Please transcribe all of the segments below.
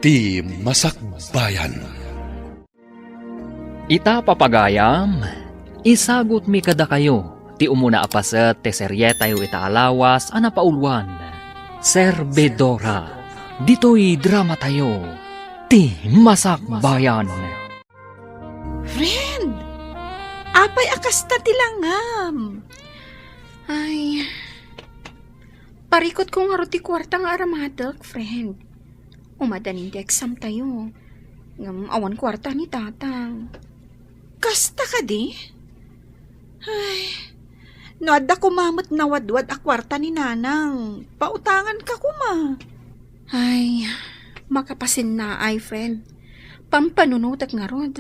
Ti Masakbayan. Ita papagayam, isagot mi kada kayo, ti umuna apaset te seryetayo ita alawas anapaulwan. Serbedora, dito'y drama tayo, ti Masakbayan. Friend, apay akas na tilangam. Ay, parikot ko nga roti kwarta nga aramadak, friend. Umadanin di exam tayo. Ngam awan kwarta ni tatang. Kasta ka di? Ay, noada kumamot na wadwad a kwarta ni nanang. Pautangan ka kuma. Ay, makapasin na ay, friend. Pampanunutak nga rod.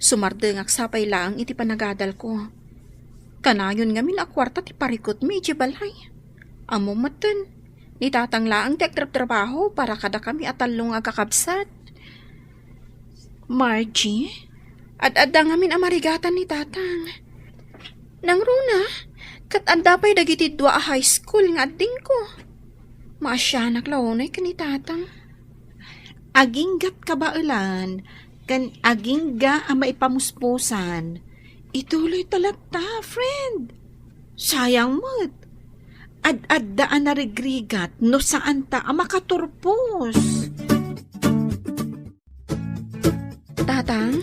Sumardengak sapay lang iti panagadal ko. Kanayon nga min a kwarta ti parikot mi iti balay. Amo matan, ni tatang laang ti agtrap-trabaho para kada kami atalong agkakabsat. Margie, ad-adda nga min amarigatan ni tatang. Nang runa, kat adda pa'y dagiti dua a high school nga adding ko. Maasyanak launay ka ni tatang. Aginggat ka ba ulan? Kan agingga ang maipamuspusan. Ituloy talagta, friend. Sayang mo't. Ad-addaan na regrigat no saan ta ang makaturpos. Tatang,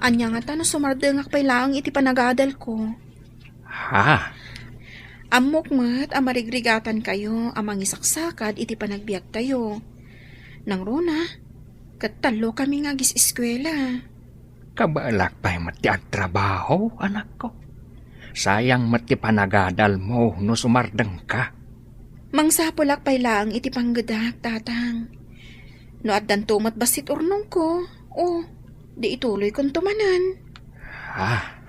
anya nga ta no sumardengak pa'y laang iti panagadal ko. Ha? Amok mat ang marigrigatan kayo ang mangisaksakad iti panagbiag tayo. Nang runa, katalo kami nga gis eskwela. Kabalak pa'y mati agtrabaho, anak ko. Sayang mati panagadal mo no sumardeng ka. Mangsapulak pa'y laang iti panggadak, tatang. No addan tumat basit urnong ko, di ituloy kong tumanan. Ha?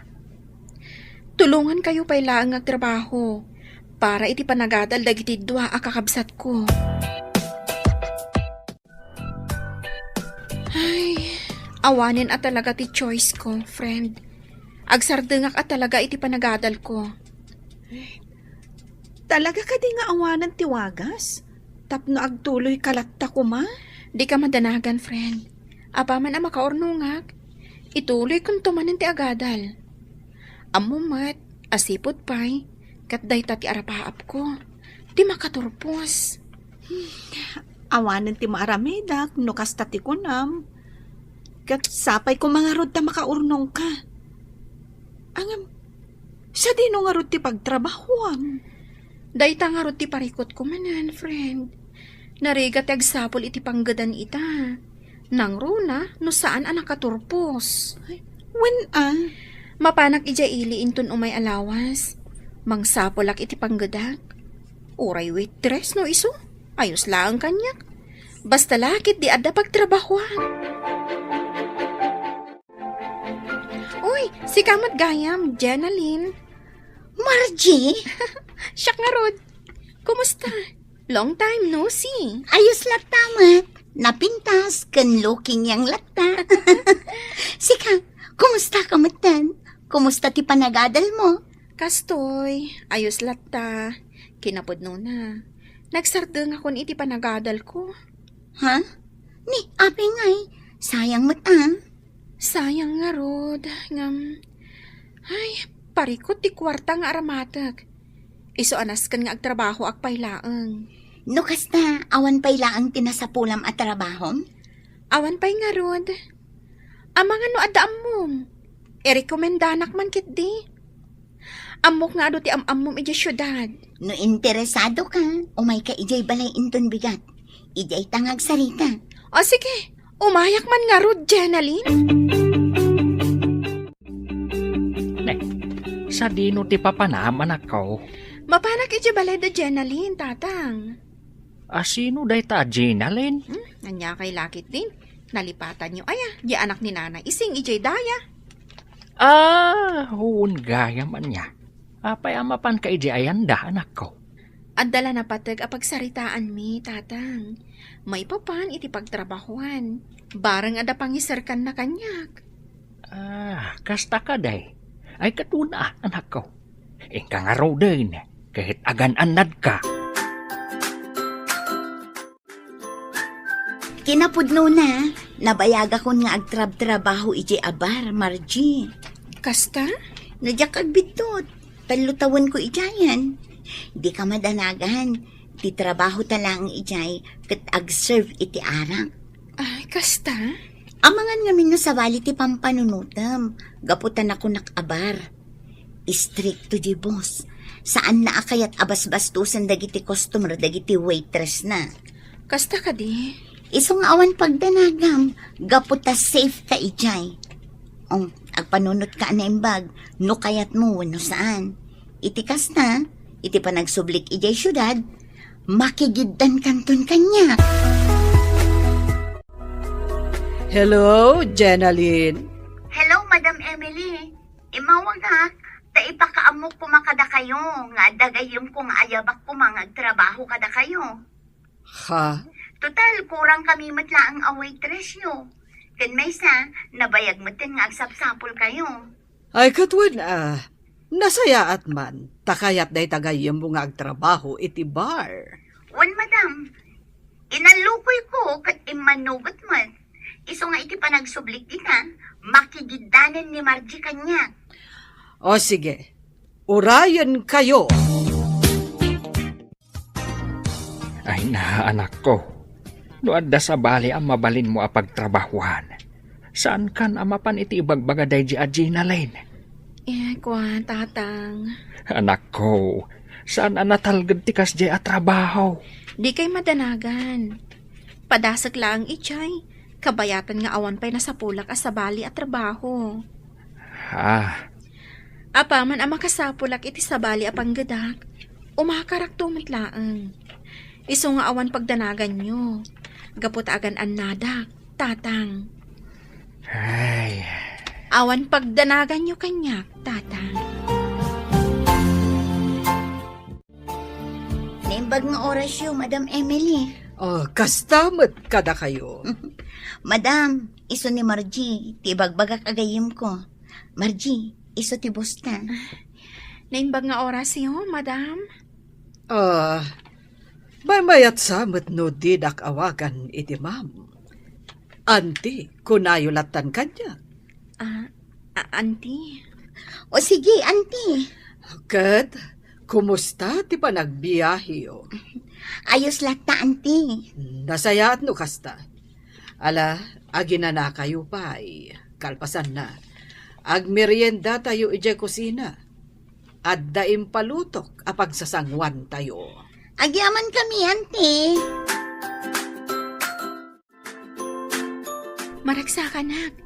Tulungan kayo pa'y laang agtrabaho para iti panagadal dagiti dua a kakabsat ko. Ay, awanin at talaga ti choice ko, friend. Agsardengak at talaga iti panagadal ko. Talaga ka di nga awanan ti wagas? Tapno agtuloy kalatta ko ma? Di ka madanagan, friend. Apaman ang makaornungak, ituloy kong tumanin ti agadal. Amumat, asipod pa'y, katday tati arapaap ko. Di makaturpos. Awanan ti maaramedak, no kastati ko nam. Kat sapay ko mga rod na makaurnong ka. Angam, sa di no nga rod ti pagtrabahuam. Dayta nga rod ti parikot ko manan, friend. Narigat agsapol iti panggadan ita. Nang runa, no saan ang nakaturpos. When mapanak ija ili inton umay alawas. Mangsapolak iti panggadak. Uray waitress no iso. Ayos lang kanyak. Basta lakit di adda pagtrabahuan. Uy, si kamat gayam, Jenaline. Margie? Siyak nga rod. Kumusta? Long time no see. Ayos na tamat. Napintas, kan looking yang lata. Sika, kumusta ka matan? Kumusta ti panagadal mo? Kastoy, ayos latta. Kinapod no na. Nagsardeng ako iti panagadal ko. Ha? Ni, api ngay. Sayang mata. Sayang nga rod. Ay, parikot ti kwarta nga aramatag. Iso anaskan nga agtrabaho akpay laeng. No kasta, awan pa'y laang tinasapulam at trabahom? Awan pa'y nga rod. Amang ano adaam mom. Rekomendanak man kit di. Amok nga ado ti amam iti syudad. No interesado ka, umay ka ijay balay inton bigat. Ijay tangag sarita. O sige, umayak man nga rod, Jenaline. Sa dino ti papanaman ako. Mapanak iti balay da Jenaline, tatang. Asino day ta, Jenaline? Anya kay lakit din. Nalipatan nyo, aya, di anak ni nanay, ising ijay daya. Huun gaya man niya. Apay amapan ka iji ayanda, anak ko. Adala na patag apagsaritaan mi, tatang. May papan iti pagtrabahuan. Barang ada pangisarkan na kanyak. Kasta ka day. Ay katuna, anak ko. Ingka nga raw din, kahit agan-anad ka. Kinapudno na, nabayag akon nga agtrab-trabaho iji abar, Margie. Kasta? Nadyak agbitot, talutawon ko ijayan. Di ka madanagan, ti trabaho talang ijay, kat ag-serve iti arang. Ay, kasta? Amangan ngamin no sa wali ti pampanunutam, gaputan ako nakabar. Stricto di boss, saan na akayat abas-bastusan dagiti customer, dagiti waitress na. Kasta ka di? Isong awan pagdanagam, gaputa safe ka ijay. Agpanunot ka na imbag, no kayat mo no saan. Itikas na, iti pa nagsublik ijay syudad, makigiddan kanton kanya. Hello, Jenaline. Hello, Madam Emily. Imawagak, ta ipakaamok kumakada kayo, nga dagayom kong ayabak kumangagtrabaho kada kayo. Ha? Total, kurang kami matla ang waitress nyo. Kan may sa, nabayag matin nga agsapsapol kayo. Ay katwan nasaya at man, takayat day tagayam mo nga agtrabaho iti bar. Wan, madam. Inalukoy ko kat imanugot man. Iso nga iti panagsublik di ka, makigidanan ni Margie kanya. O sige, urayan kayo. Ay na, anak ko. Doon da sa bali ang mabalin mo apagtrabahuan. Saan kan amapan iti ibagbagaday di Gina Lane? Kwan, tatang. Anak ko, saan ang natalgad ti kas di trabaho? Di kay madanagan. Padasag lang ichay. Kabayatan nga awan pa'y nasa pulak as sa bali at trabaho. Ha? Apaman ang makasapulak iti sa bali apang gadak. Umakarak tumitlaang. Iso nga awan pagdanagan nyo. Gapot agan an nadak, tatang. Ay, Awan pagdanagan nyo kanyak, tatang. Naimbag nga oras yun, Madam Emily. Kastamat kada kayo. Madam, iso ni Margie, tibagbagak agayim ko. Margie, iso ti bosta. Naimbag nga oras yun, madam. May mayat samat no didak awagan iti ma'am. Anti, kunayulatan kanya. Auntie. O sige, auntie. Kat, kumusta ti panagbiyahiyo? Ayos lata, auntie. Nasayaat no kasta. Ala, aginana kayo pa ay kalpasan na. Agmerienda tayo ije kusina. At daim palutok apag sasangwan tayo. Agyaman kami, auntie. Maragsakanak.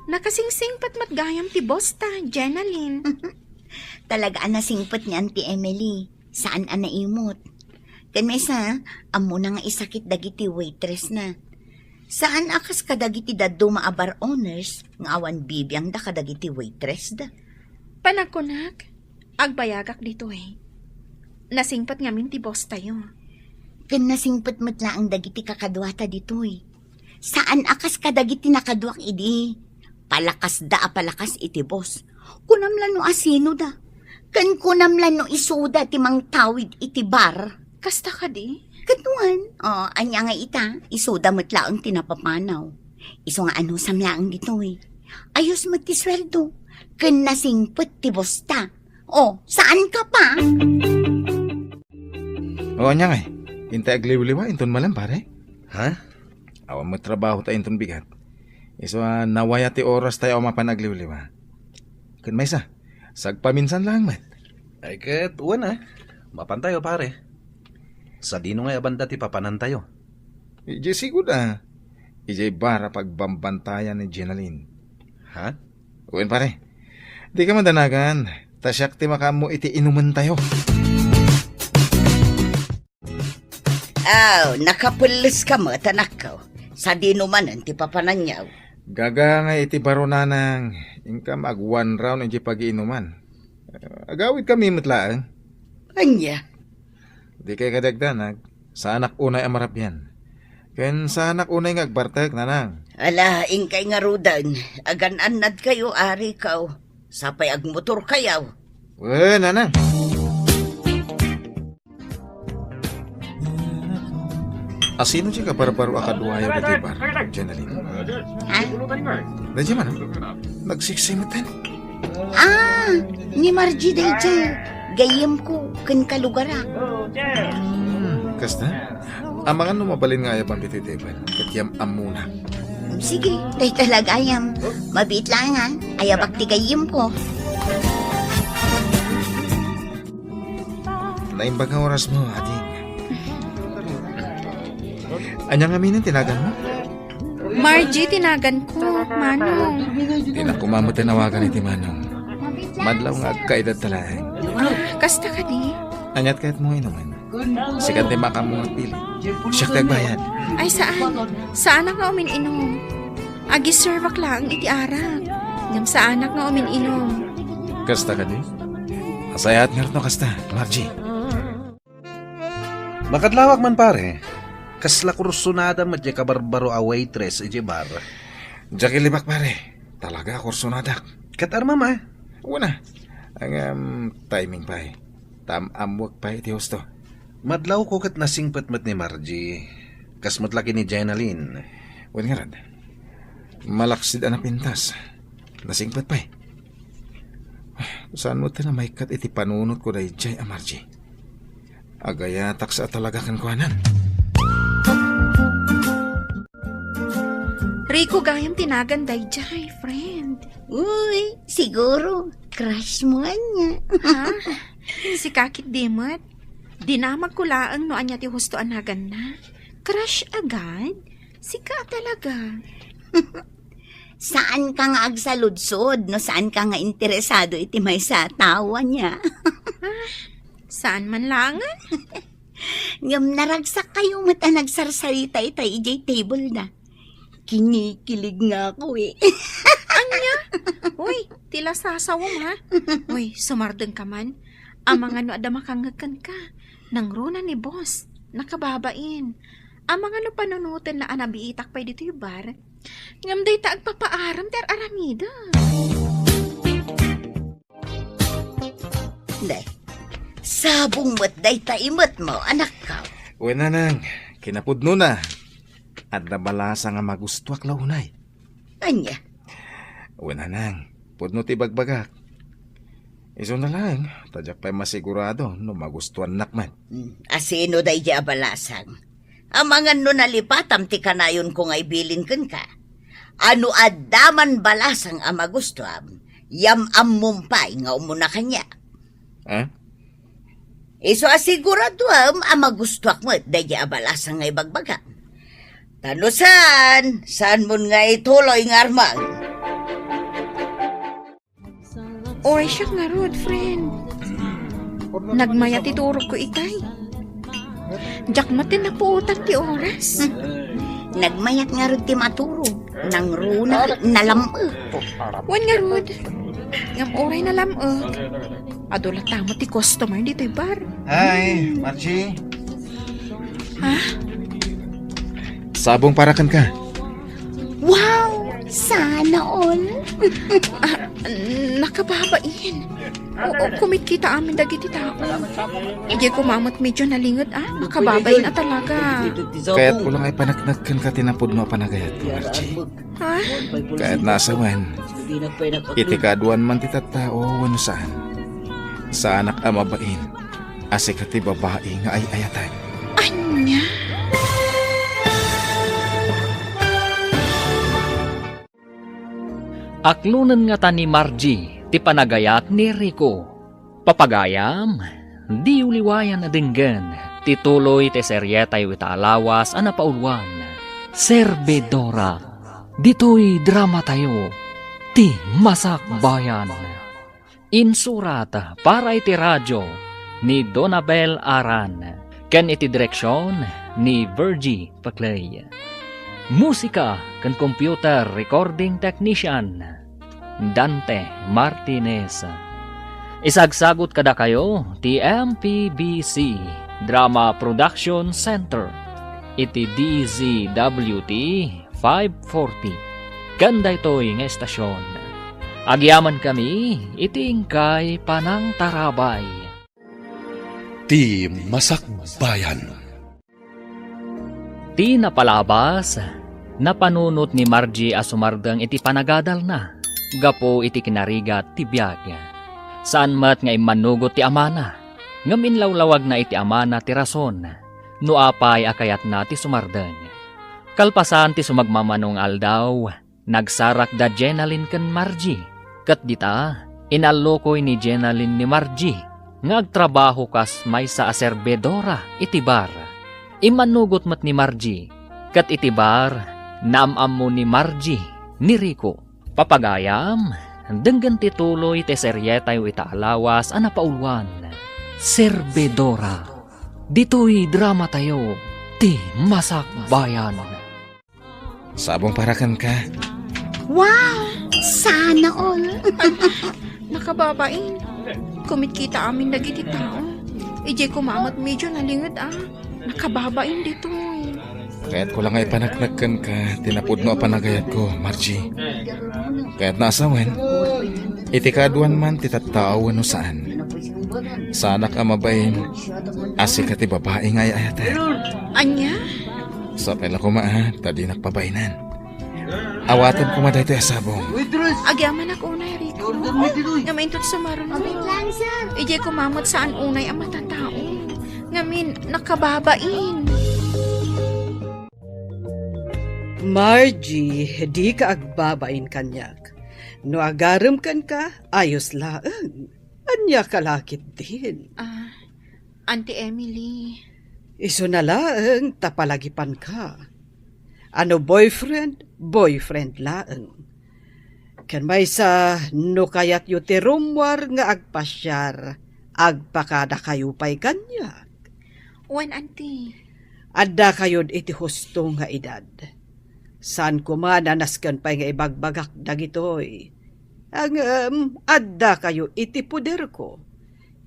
Nakasingsing pat matgayam ti bosta, Jenaline. Talaga nasingpot ni Auntie Emily. Saan naimot? Kan may sa, amo na nga isakit dagiti waitress na. Saan akas kadagiti daddo maabar owners, nga awan bibiyang da kadagiti waitress da. Panagkunak, agbayagak dito eh. Nasingpat ngamin ti boss tayo. Kan nasingpot matla ang dagiti kakadwata dito eh. Saan akas kadagiti nakadwak idi? Palakas da palakas iti boss. Kunamlan no asino da. Kan kunamlan no isuda ti mang tawid iti bar. Kasta ka di? Katuan, anya nga ita, isuda matlaang tinapapanaw. Iso nga ano samlaang dito eh. Ayos magtisweldo. Kan nasingpot ti bosta. Saan ka pa? Anya nga Intay agliw-liwa, inton malam pare. Ha? Awan mo trabaho tayo inton bigat. Iso nawaya ti oras tayo mapanagliw-liwa. Kun may sa, sagpaminsan lang man. Ay ket, uwan mapantayo pare. Sa dino nga abanda ti papanan tayo. Ije sigud Ije bara pagbambantayan ni Jenaline. Ha? Uwan pare, di ka madanagan. Tasyak ti makamo iti inuman tayo. Nakapulis ka mo, tanak ko. Sa dinumanan ti papananyaw. Gaga nga iti baronanang, ingka mag 1 round iti pag-iinuman. Agawid kami matlaang. Anya? Di kay kadagdanag, sa anak unay amarap yan. Ken sa anak unay ngagbartek nanang. Ala, ingkay nga rudan. Agan-anad kayo, ari kaw. Sapay agmotor kayaw. Nanang. Asino siya kaparo-paro akaduhayo dito bar, Janalyn? Ha? Radya man, nagsiksimutan. Ni Margie dayjay. Gayem ko kan kalugara. Kasta, ang mga mabalin nga ayabang dito bar, katyam amuna. Sige, day talaga ayam. Mabit lang ha. Ayabak ti gayem ko. Naimbag ang oras mo, ading. Anyang aminin tinagan mo? Margie, tinagan ko. Manong. Di na kumamo tinawagan ni Timanong. Madlaw nga agkaedad talaang. Kasta ka di? Anyat kahit mo inuman. Sikat di maka mo pili. Siyak tagbayan. Ay, saan? Saan nga umin-inom? Agi servak lang iti arak. Ngam sa anak nga umin-inom. Kasta ka di? Asayat nga rin kasta, Margie. Makadlawag man pare. Kasla kursunada mo dyan kabarbaro a waitress iti bar. Jackie libak pare. Talaga kursunadak. Katar mama. Una. Ang timing pa eh. Amwag pa iti husto. Madlaw ko kat nasingpet-met ni Margie. Kasmat laki ni Janalyn. Wan nga rin. Malaksid na pintas. Nasingpet pa eh. Saan mo na may kat iti panunot ko na ijay a Margie? Agayatak sa talaga kan kuhanan. Rico, gayam tinagan dayjay, friend. Uy, siguro. Crush mo niya. Ha? Si Kakit Dimot. Dinamag ko laang no anya ti husto anagan na. Crush agad? Si ka talaga. Saan ka nga agsaludsod? No saan ka nga interesado iti may sa tawa niya? Saan man langan? Ngam naragsak kayo mata nagsarsalita itay ijay table na. Kinikilig nga ako eh. Uy, tila sasawom ha? Uy, sumardeng ka man. Ang mga no ada makangakan ka. Nang runa ni boss. Nakababain. Ang mga no panunutin na anabiitak pa dito yung bar. Ngam day ta agpapaaram ter aramida. Day, sabong mo't day taimot mo, anak ka. Wena nang, kinapudno na. At nabalasa nga magustuak launay. Anya, Wena nang, pudno ti bagbagak. Iso na lang, tadyak pa'y masigurado no magustuhan nakman. asino day di abalasan. Amangan no nalipatam ti kanayon kung ay bilin kun ka. Ano adaman balasang ama gustuam, yam mumpay nga umuna kanya. Ha? Iso asiguraduam ama gustuak mo day di abalasang nga ibagbaga. Tano saan mo nga ituloy nga armang? Oy, siya nga rod, friend. Nagmayat iturog ko itay. Diyak matin na puutan ti oras. Nagmayat nga rin ti maturog, nang runa nalamag. Wan nga rod. Ngam oray na lamag. Adola tama ti customer dito bar. Hi, Margie. Ha? Sabong parakan ka. Wow! Sana all! Nakababain. Oo, kumikita amin dagiti tao. Ije kumamot medyo nalingod nakababain na talaga. Kaya't ko lang ay panaknagkan ka tinapod mo panagayat, Margie. Ha? Kaya't nasawan, iti kaduan man ti tattao wano saan. Sa anak amabain, asikati babae nga ay ayatan. Anya? Aklunan nga ta ni Margie, ti panagayat ni Rico. Papagayam, di uliwayan na dinggan, ti tuloy ti seryetay wita alawas ana paulwan. Servidora, dito'y drama tayo, ti Masak Bayan. Insurata para iti radyo ni Donabel Aran, ken iti direksyon ni Virgie Paclay. Musika kan computer recording technician Dante Martinez. Isagsagot kada kayo ti MPBC Drama Production Center iti DZWT 540. Ganda ito'y nga estasyon. Agyaman kami iti ingkay Panang Tarabay. Ti Masak Bayan. Ti napalabas, napanunot ni Margie asumardeng iti panagadal na, gapo iti kinarigat ti biyag. Saan mat nga imanugot ti amana, ngam inlawlawag na iti amana ti rason, no apay akayat na ti sumardeng. Kalpasan ti sumagmamanong aldaw, nagsarak da Jenalyn ken Margie, kat dita, inalokoy ni Jenalyn ni Margie, nga agtrabaho kas may sa aserbedora iti bar. Imanugot mat ni Margie, kat iti bar, naamam mo ni Margie, ni Rico. Papagayam, denggan tituloy te seryetay ita alawas ana paulwan. Serbedora. Dito'y drama tayo, ti masakbayan. Sabong parakan ka. Wow! Sana all. Nakababain. Kumikita amin dagiti tao. Ije kumamat medyo nalingad Nakababain dito. Kaya't ko lang ay panagnagkan ka, tinapod mo panagayat ko, Margie. Kaya't naasawan, iti kaduan man titatawan no saan. Sanak amabain, asik ati babae nga ayata. Anya? Sa pela ko tadi nakpabainan. Awatan ko maday tayo sabong. Agyaman ako unay, Rico. Ngamaintot sa marunong. Ije kumamot saan unay ang matatao. Ngamin, nakababain. Margie, di ka agbabain kanyak. No agaram kan ka, ayos laang. Anya kalakit din. Auntie Emily. Iso na laang, tapalagipan ka. Ano boyfriend? Boyfriend laang. Kan may sa no kayat yu ti rumwar nga agpasyar, agpakada kayo pa'y kanyak. Wan, auntie. Adda kayod iti husto nga edad. Saan ko mananaskan pa'y nga ibagbagak dagitoy. Ang adda kayo iti puder ko.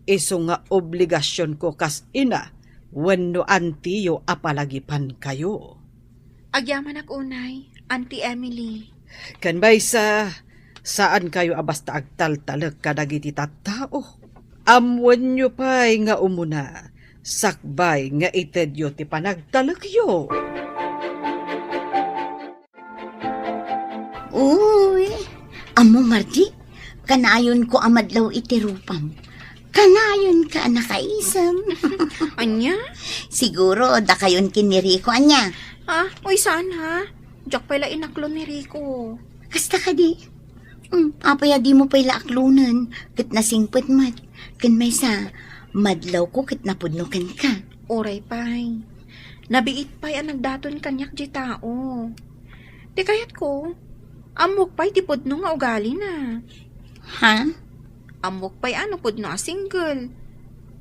Iso nga obligasyon ko kas ina, wenno antiyo apalagipan kayo. Agyaman ak unay, Auntie Emily. Kan bay saan kayo abasta agtaltalag kadagiti tattao. Amwan nyo pa'y nga umuna, sakbay nga itedyo ti panagtalagyo. Uy, amo Margie, kanayon ko amadlaw iti rupam. Kanayon ka nakaisam. Anya? Siguro da kayon kiniriko anya. Uy, saan ha? Diyak pala inaklo ni Rico. Kasta ka di. Apaya di mo pala aklunan. Kat nasingpet mat. Kan may sa madlaw ko kat napudnukan ka. Oray pay. Nabiit pay ang nagdaton kanyak di tao. Di kayat ko, amok pay ti pudno nga ugali na. Ha? Amok pay ano pudno a single.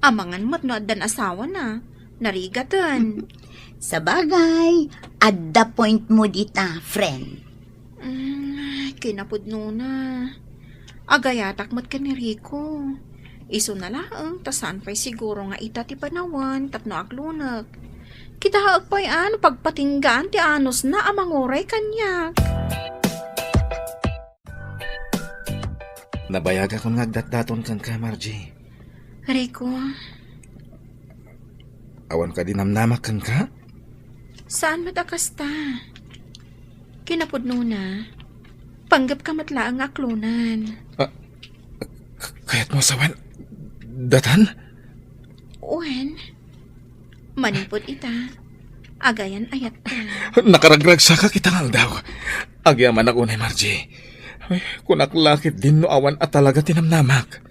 Amangan mo't no addan asawa na. Narigatan. Sa bagay, at the point mo dita, friend. Kinapudno na. Agayatak mo't ka ni Rico. Iso na laang, tasan pa'y siguro nga ita ti panawan, tapno aklunak. Kita haag pa'y pagpatinggaan ti anos na amanguray kanyak. Nabayag akong ngagdatdaton kang ka, Margie. Rico, Awan ka dinamnamak kang ka? saan matakasta? Kinapudno na. Panggap ka matlaang aklunan. Kaya't mo sawan, datan? Uwen, manipod ita. Agayan ayat ka. Nakaragrag sa ka kitang daw. Agyaman ako na, Margie. Ay, kunaklakit din no awan at talaga tinamnamak.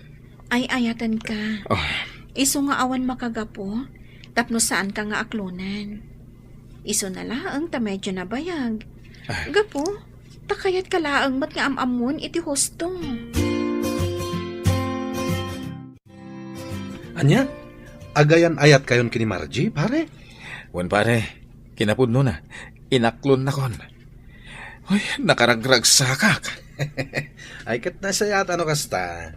Ay ayatan ka. Oh, Iso nga awan makagapo, tapno saan ka nga aklunan. Iso na laang ta medyo nabayag. Gapo, takayat ka laang mat nga amamon iti husto. Anya? Agayan ayat kayon kini Margie, pare? wan pare, kinapudno na. Inaklon na kon. Ay, nakaragrag sa kak. Ay kat nasayat ano kasta.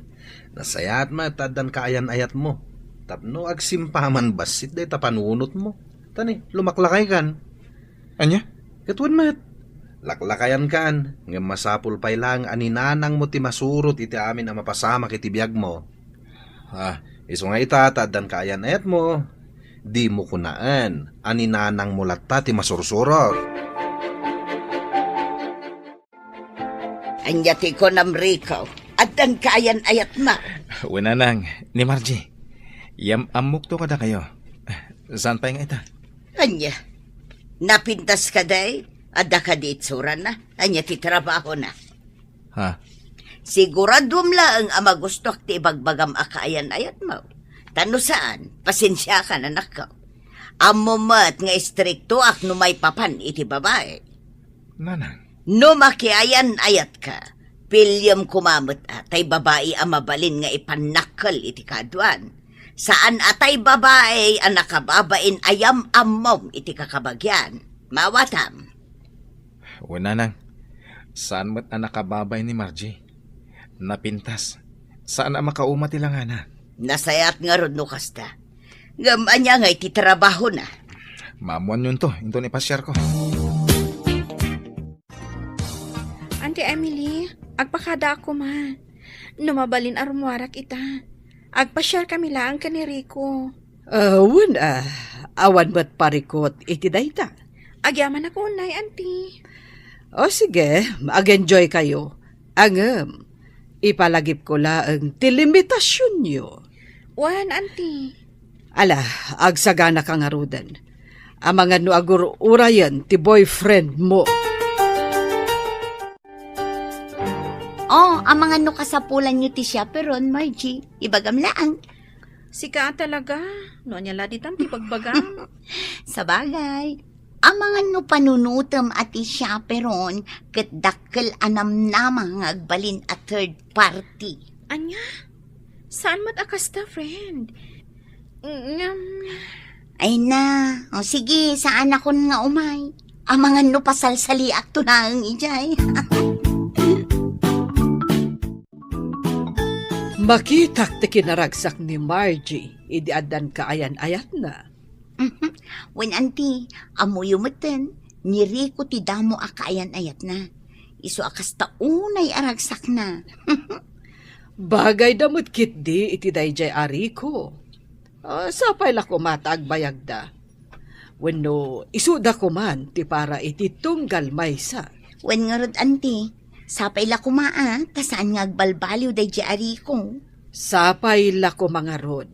Nasayat mataddan kaayan ayat mo. Tapno agsimpaman basit day tapanunot mo. Tani, lumaklakay kan. Anya? Katwan mat. Laklakayan kan. Nga masapul pay lang aninanang mo ti masurot iti amin na mapasama kiti biyag mo. Iso nga ita, taddan kaayan ayat mo. Di mo kunaan, aninanang mulata ti masursurot. Anyati ko namrikaw. At ang kayan ayat ma. Winanang, ni Margie. Amok to kada kayo. Saan pa yung ita? Anya, napintas ka day? Ada ka di itsura na. Anya ti trabaho na. Ha? Siguradum lang ang magusto ti ibagbagam akayan ayat mo. Tano saan? Pasensya ka na nakaw. Amo mat nga istrikto ak no may papan iti babae. Nanang. No makiayan ayat ka. Pilyam kumamot atay babae ang mabalin nga ipanakal iti kaduan. Saan atay babae ang nakababain ayam amom iti kakabagyan. Mawatam. Winanang. Saan mo't ang nakababay ni Margie? Napintas. Saan ang makauma tila nga na? Nasayat nga ron no kasta. Gaman niya nga iti trabaho na. Mamuan yun to. Ito ni pasyar ko. Auntie Emily, agpakada ako ma. Numabalin arumwarak ita. Agpa-share kami lang ka ni Rico. Wala. Awan ba't parikot iti dayta? Agyaman ako unay, auntie. O sige, mag-enjoy kayo. Ang ipalagip ko lang ti limitasyon nyo. Wan, auntie. Ala, agsagana ka nga rudan. Ang mga no agur-urayan ti boyfriend mo. Oh, ang mga no kasapulan nyo ti siya peron, Margie. Ibagam laang. Sika talaga. No niya laditan ti pagbagam. Sa bagay. Ang mga no panunutam at siya peron, kat dakkel anam namang agbalin at third party. Anya? Saan mat akasta, friend? Ay na, o sige, saan ako nga umay? Ang mga no pasalsali akto na ang ijay. Makitak ti kinaragsak ni Margie, idi adan kaayan ayat na. When auntie, amuyumutin, ni Rico ti damo akayan ayat na. Iso akas taunay aragsak na. Bagay damot kit di iti dayjay ariko. Sapay la kumatag bayagda. Wenno isuda ko man ti para iti tunggal maysa. When nga rod auntie, sapay la kumaa, tasaan nga agbalbaliw day jari ko. Sapay la ko mga rod.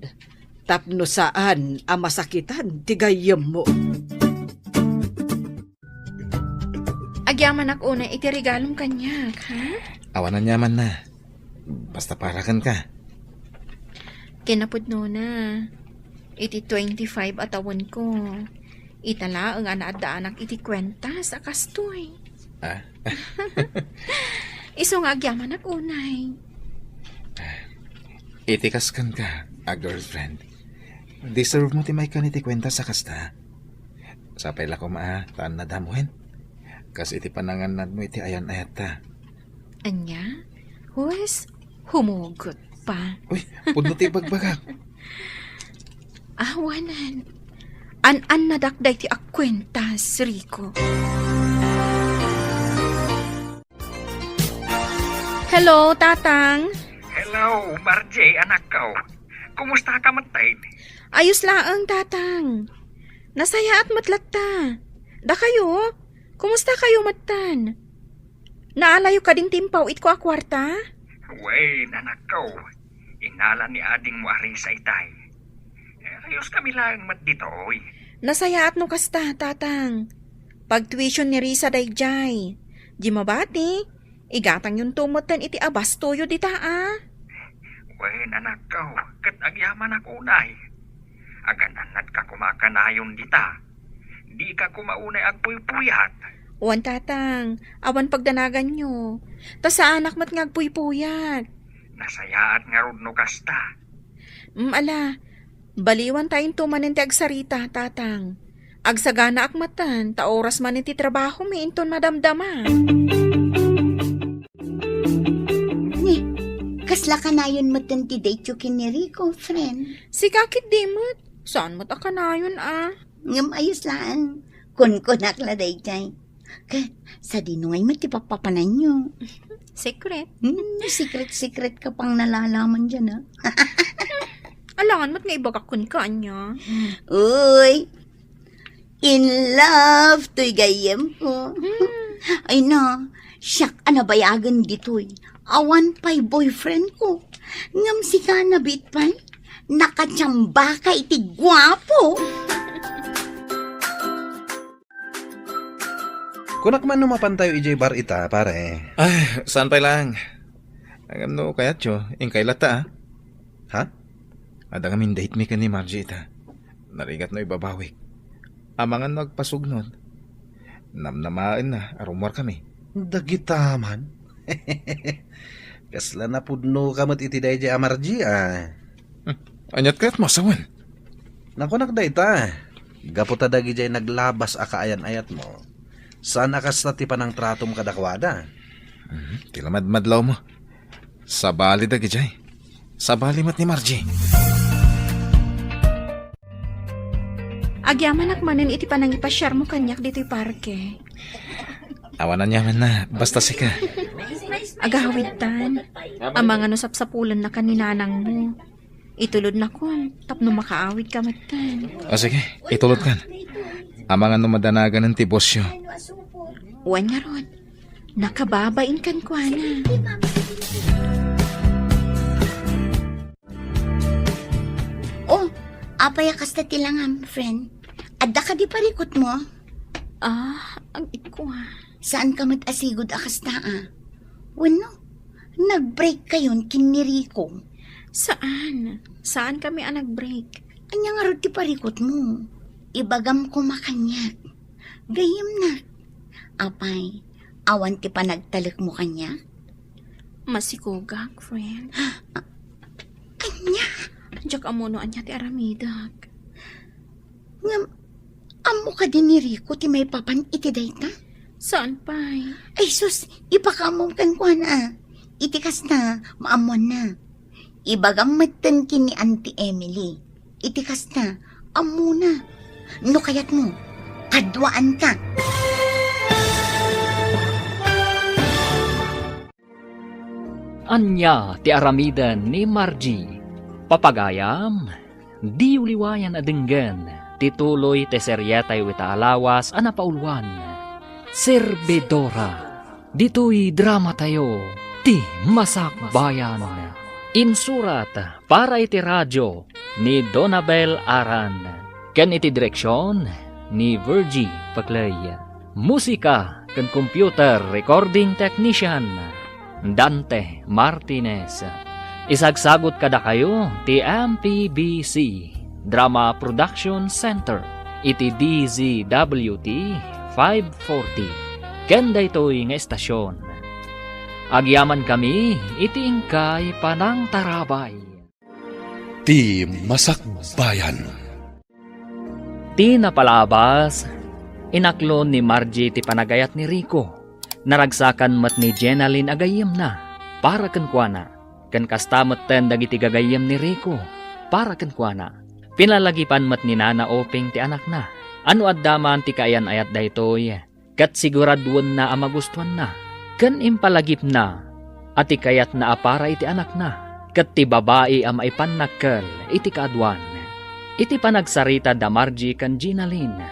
Tapno saan ang masakitan ti gayem mo. Agyaman ako unay iti regalong kanyak, ha? Awanan yaman na. Basta parakan ka. Kinapudno na. Iti 25 atawan ko. Itala ang anaadaanak iti kwenta sa kastoy. Ah? Iso nga agyaman ako unay. Itikaskan ka, a girlfriend. Deserve mo ti may kaniti kwenta sa kasta. Sapay la ko taan na damuhin. Kas iti pananganan mo iti ayan ayat ta. Anya? Huwes, humugot pa. Uy, pudno ti bagbagak. Awanan. An nadakday ti akwentas, Rico. Hello, Tatang. Hello, Margie, anak ko. Kumusta ka matay? Ayos laang, Tatang. Nasaya at matlatta. Da kayo? Kumusta kayo, matan? Naalayo ka ding timpaw it ko a kwarta? Wey, anak ko. Inala ni ading mo ari sa itay. Ayos kami lang mat dito, oy. Nasaya at no kasta, Tatang. Pag tuition ni Risa dayjay. Di mabati. Igatang yung tumutan iti abas toyo dita, ah. Wey, anak ko. Kat agyaman ako unay. Agananat ka kumakanayon dita. Di ka kumaunay agpuy-puyat. Wan, Tatang. Awan pagdanagan nyo. Ta sa anak mat ngagpuy-puyat. Nasayaat nga rod no kasta. Ala. Baliwan tayong tumanin ti agsarita, Tatang. Agsagana akmatan, ta oras man iti trabaho mi inton madamdama. Ni, kasla ka na yun matan ti daytyo ni Rico, friend. Si kakit dimot. Saan mat akanayon, ah? Ngam ayos lang. Kun-kunak la dayjay. Kat, sa dinungay mo ti papapanan nyo. Secret. Secret-secret ka pang nalalaman dyan, ha? Alangan mo't nga ibagakon ka niya. Uy, in love to'y gayem ko. Ay na, siyak anabayagan dito'y. Awan pa'y boyfriend ko. Ngam si ka na bitpay. Nakatsamba ka iti gwapo. Kunak man numapan tayo ijay bar ita, pare. Ay, saan pa lang? Ang ano kaya tyo, ingkay lata Ha? Ada kami date mi ka ni Margie ita. Narigat no ibabawik. Amangan nagpasugnod. Namnamaan na, arumwar kami. Dagitaman. Kasla na pudno kamat iti day amarji ah. Anyat ka't masawan. Naku nagdayta. Gaputa dagi jay naglabas akaayan-ayat mo. Saan akas na ti panang tratom kadakwada? Tilamad-madlaw mo. Sabali dagi jay. Sabali mat ni Margie. Agyaman akmanen iti panangipasyar mo kanyak dito'y parke. Awanan yaman na, basta sika. Agahawitan. Ang mga nusap-sapulan na kaninanang mo. Itulod na kon, tapno makaawid ka matan. O sige, itulot kan. Amangan no madanagan ng tibosyo. Uwan nga ron, nakababain kan kwa na. Oh, apaya kasta tilangam, friend. Adda ka di parikot mo? Ang ikwa. Saan ka mat-asigod akasta Wano, nag-break kayon kiniriko. Saan? Saan kami ang nag-break? Anya nga ron ti parikot mo. Ibagam ko makanyag. Gayem na. Apay, awan ti panagtalik mo kanya. Masikugak, friend. Anya, Diyak amuno anya ti aramidak. ngam, amo ka din ni Rico ti may papan iti dayta. Saan pa'y? Ay sus, ipakamom kan kwa na. Itikas na, maamon na. Ibagam matan kini Auntie Emily. Itikas na, amo na. No kayat mo, kadwaan ka. Anya ti aramidan ni Margie. Papagayam, di uliwayan adenggan, tituloy te seryetay witaalawas anapaulwan. Serbedora, dito'y drama tayo, ti masakbayan. Insurat para iti radyo ni Donabel Aran. Ken iti direksyon ni Virgie Paclay. Musika ken computer recording technician Dante Martinez. Isagsagot kada kayo ti MPBC Drama Production Center iti DZWT 540. Ken daytoy nga estasyon. Agyaman kami iti ingkay panang tarabay. Ti Masakbayan. Ti napalabas, inaklon ni Margie ti panagayat ni Rico. Naragsakan mat ni Jenaline agayem na, para kenkwana. Ken kastamet ten dagiti gagayem ni Rico, para kenkwana. Pinalagipan mat ni Nana Oping ti anak na. Ano addaman ti kaayan-ayat daytoy, kat siguraduan na amagustuhan na. Ken impalagip na, at ikayat na apara iti anak na. Kat ti babae ang maipanakkel iti kaadwan. Iti panagsarita da Margie kan Jenaline.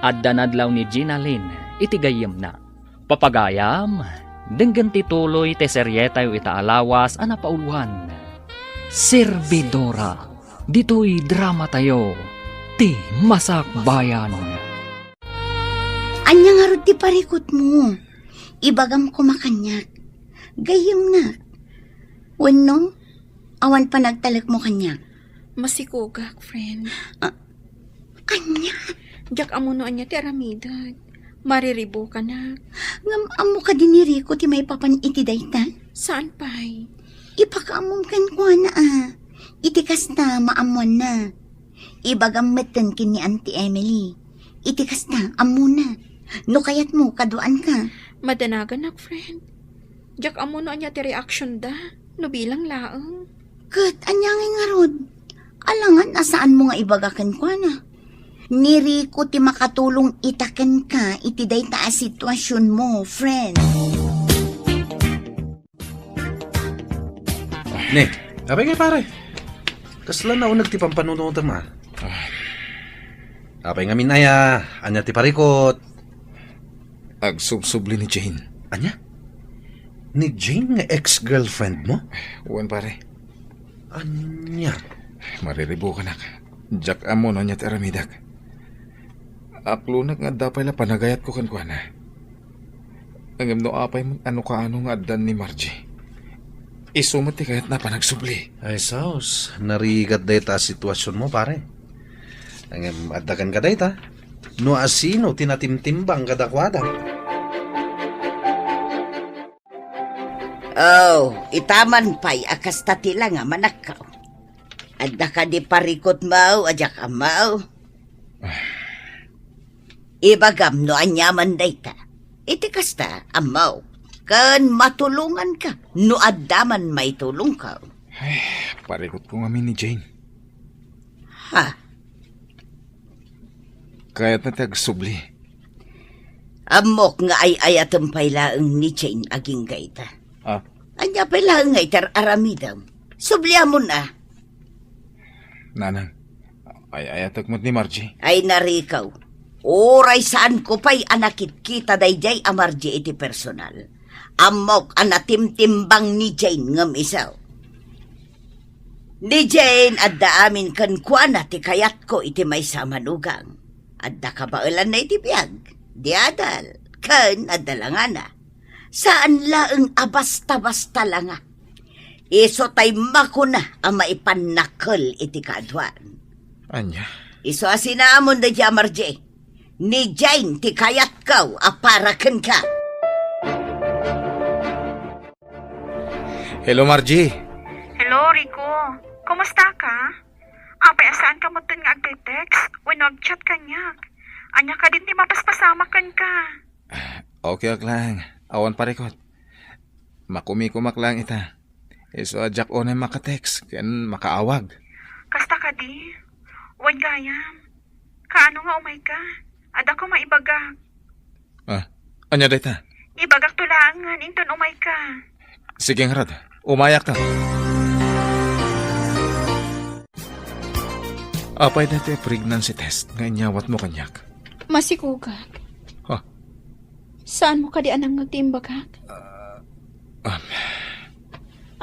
Adda nadlaw ni Jenaline iti gayem na. Papagayam, denggan tituloy te seryetay itaalawas anapaulwan. Serbedora, dito'y drama tayo, ti masakbayan. Anya nga ron ti parikot mo. Ibagam ko makanyak. Gayem na. Wano, awan pa nagtalik mo kanyak. Masikugak, friend. Anya, Diyak amuno anya ti aramidak. Mariribo ka na. ngam amo ka din ni Rico ti may papan iti dayta. Saan pa'y? Ipakamom kan ko na Itikas na maamon na. Ibagam meten kin ni Auntie Emily. Itikas na, amo na. No kayat mo, kaduan ka. Madanagan nak, friend. Diyak amuno anya ti reaction da. No bilang laang. Kat, anyangin nga rod. Alangan, asaan mo nga ibagakan ko na. Ni Rico ti makatulong itaken ka iti dayta a sitwasyon mo, friend. Ne, abay kay pare. Kasla na unag ti pampanunutan ma. Apay nga minaya, anya ti parikot. Agsubsubli ni Jane. Anya? Ni Jane nga ex-girlfriend mo? Uwan pare. Anya? Mariribo ka nak. Jack amo no niya aramidak. Aklunak nga dapay la panagayat ko kan kuana. Ang no apay mo ano ka ano nga adan ni Margie. Isumat ti kayat na panagsubli. Ay saus, narigat dayta sitwasyon mo pare. Ang adakan ka dayta. No asino tinatimtimbang kadakwada. Oh, itaman pa'y akas tatila nga manakaw. Adda ka di parikot mau, ajak amaw. Ibagam no anyaman dayta. Iti kasta, amaw. Kan matulungan ka, no addaman may tulong ka. Parikot ko nga ni Jane. Ha? Kayat na tagsubli. Amok nga ay ayatang pailaang ni Jane aging gaita. Ah, Anya pailaang nga itar aramidam. Subliya mo na. nanang. Ay ayatak mo't ni Margie. Ay narikaw. Oray saan ko pa'y anakit kita dayjay amarji iti personal. Amok anatimtimbang ni Jane ngam isaw. Ni Jane adda amin kan kuana ti kayat ko iti may samanugang. Adda kabailan na iti biyag. Diadal. Kan adda langana. Saan laeng abasta-basta langa. Iso tay makuna ang maipanakol iti kadwan. Anya. Iso asinamon da jamarje. Ni Jane ti kayat kaw aparaken ka. Hello Margie. Hello, Rico. Kumusta ka? Apay, asaan ka mo nga agte-text? O nag-chat ka niya? Anya ka din di mapaspasama kan ka. Okay lang. Awan parikot. Makumikumak lang ita. Iso Jack o na makatext. Kan makaawag. Kasta ka di? Huwag gayam. Kaano nga umay ka? Ada ko maibagak. Anya dayta? Ibagak tulangan, inton umay ka. Sige nga rad. Umayak ta. Apay dati pregnancy test. Nga inyawat mo kanyak. Masikugak. Ha? Saan mo ka di anang nagtimbagak?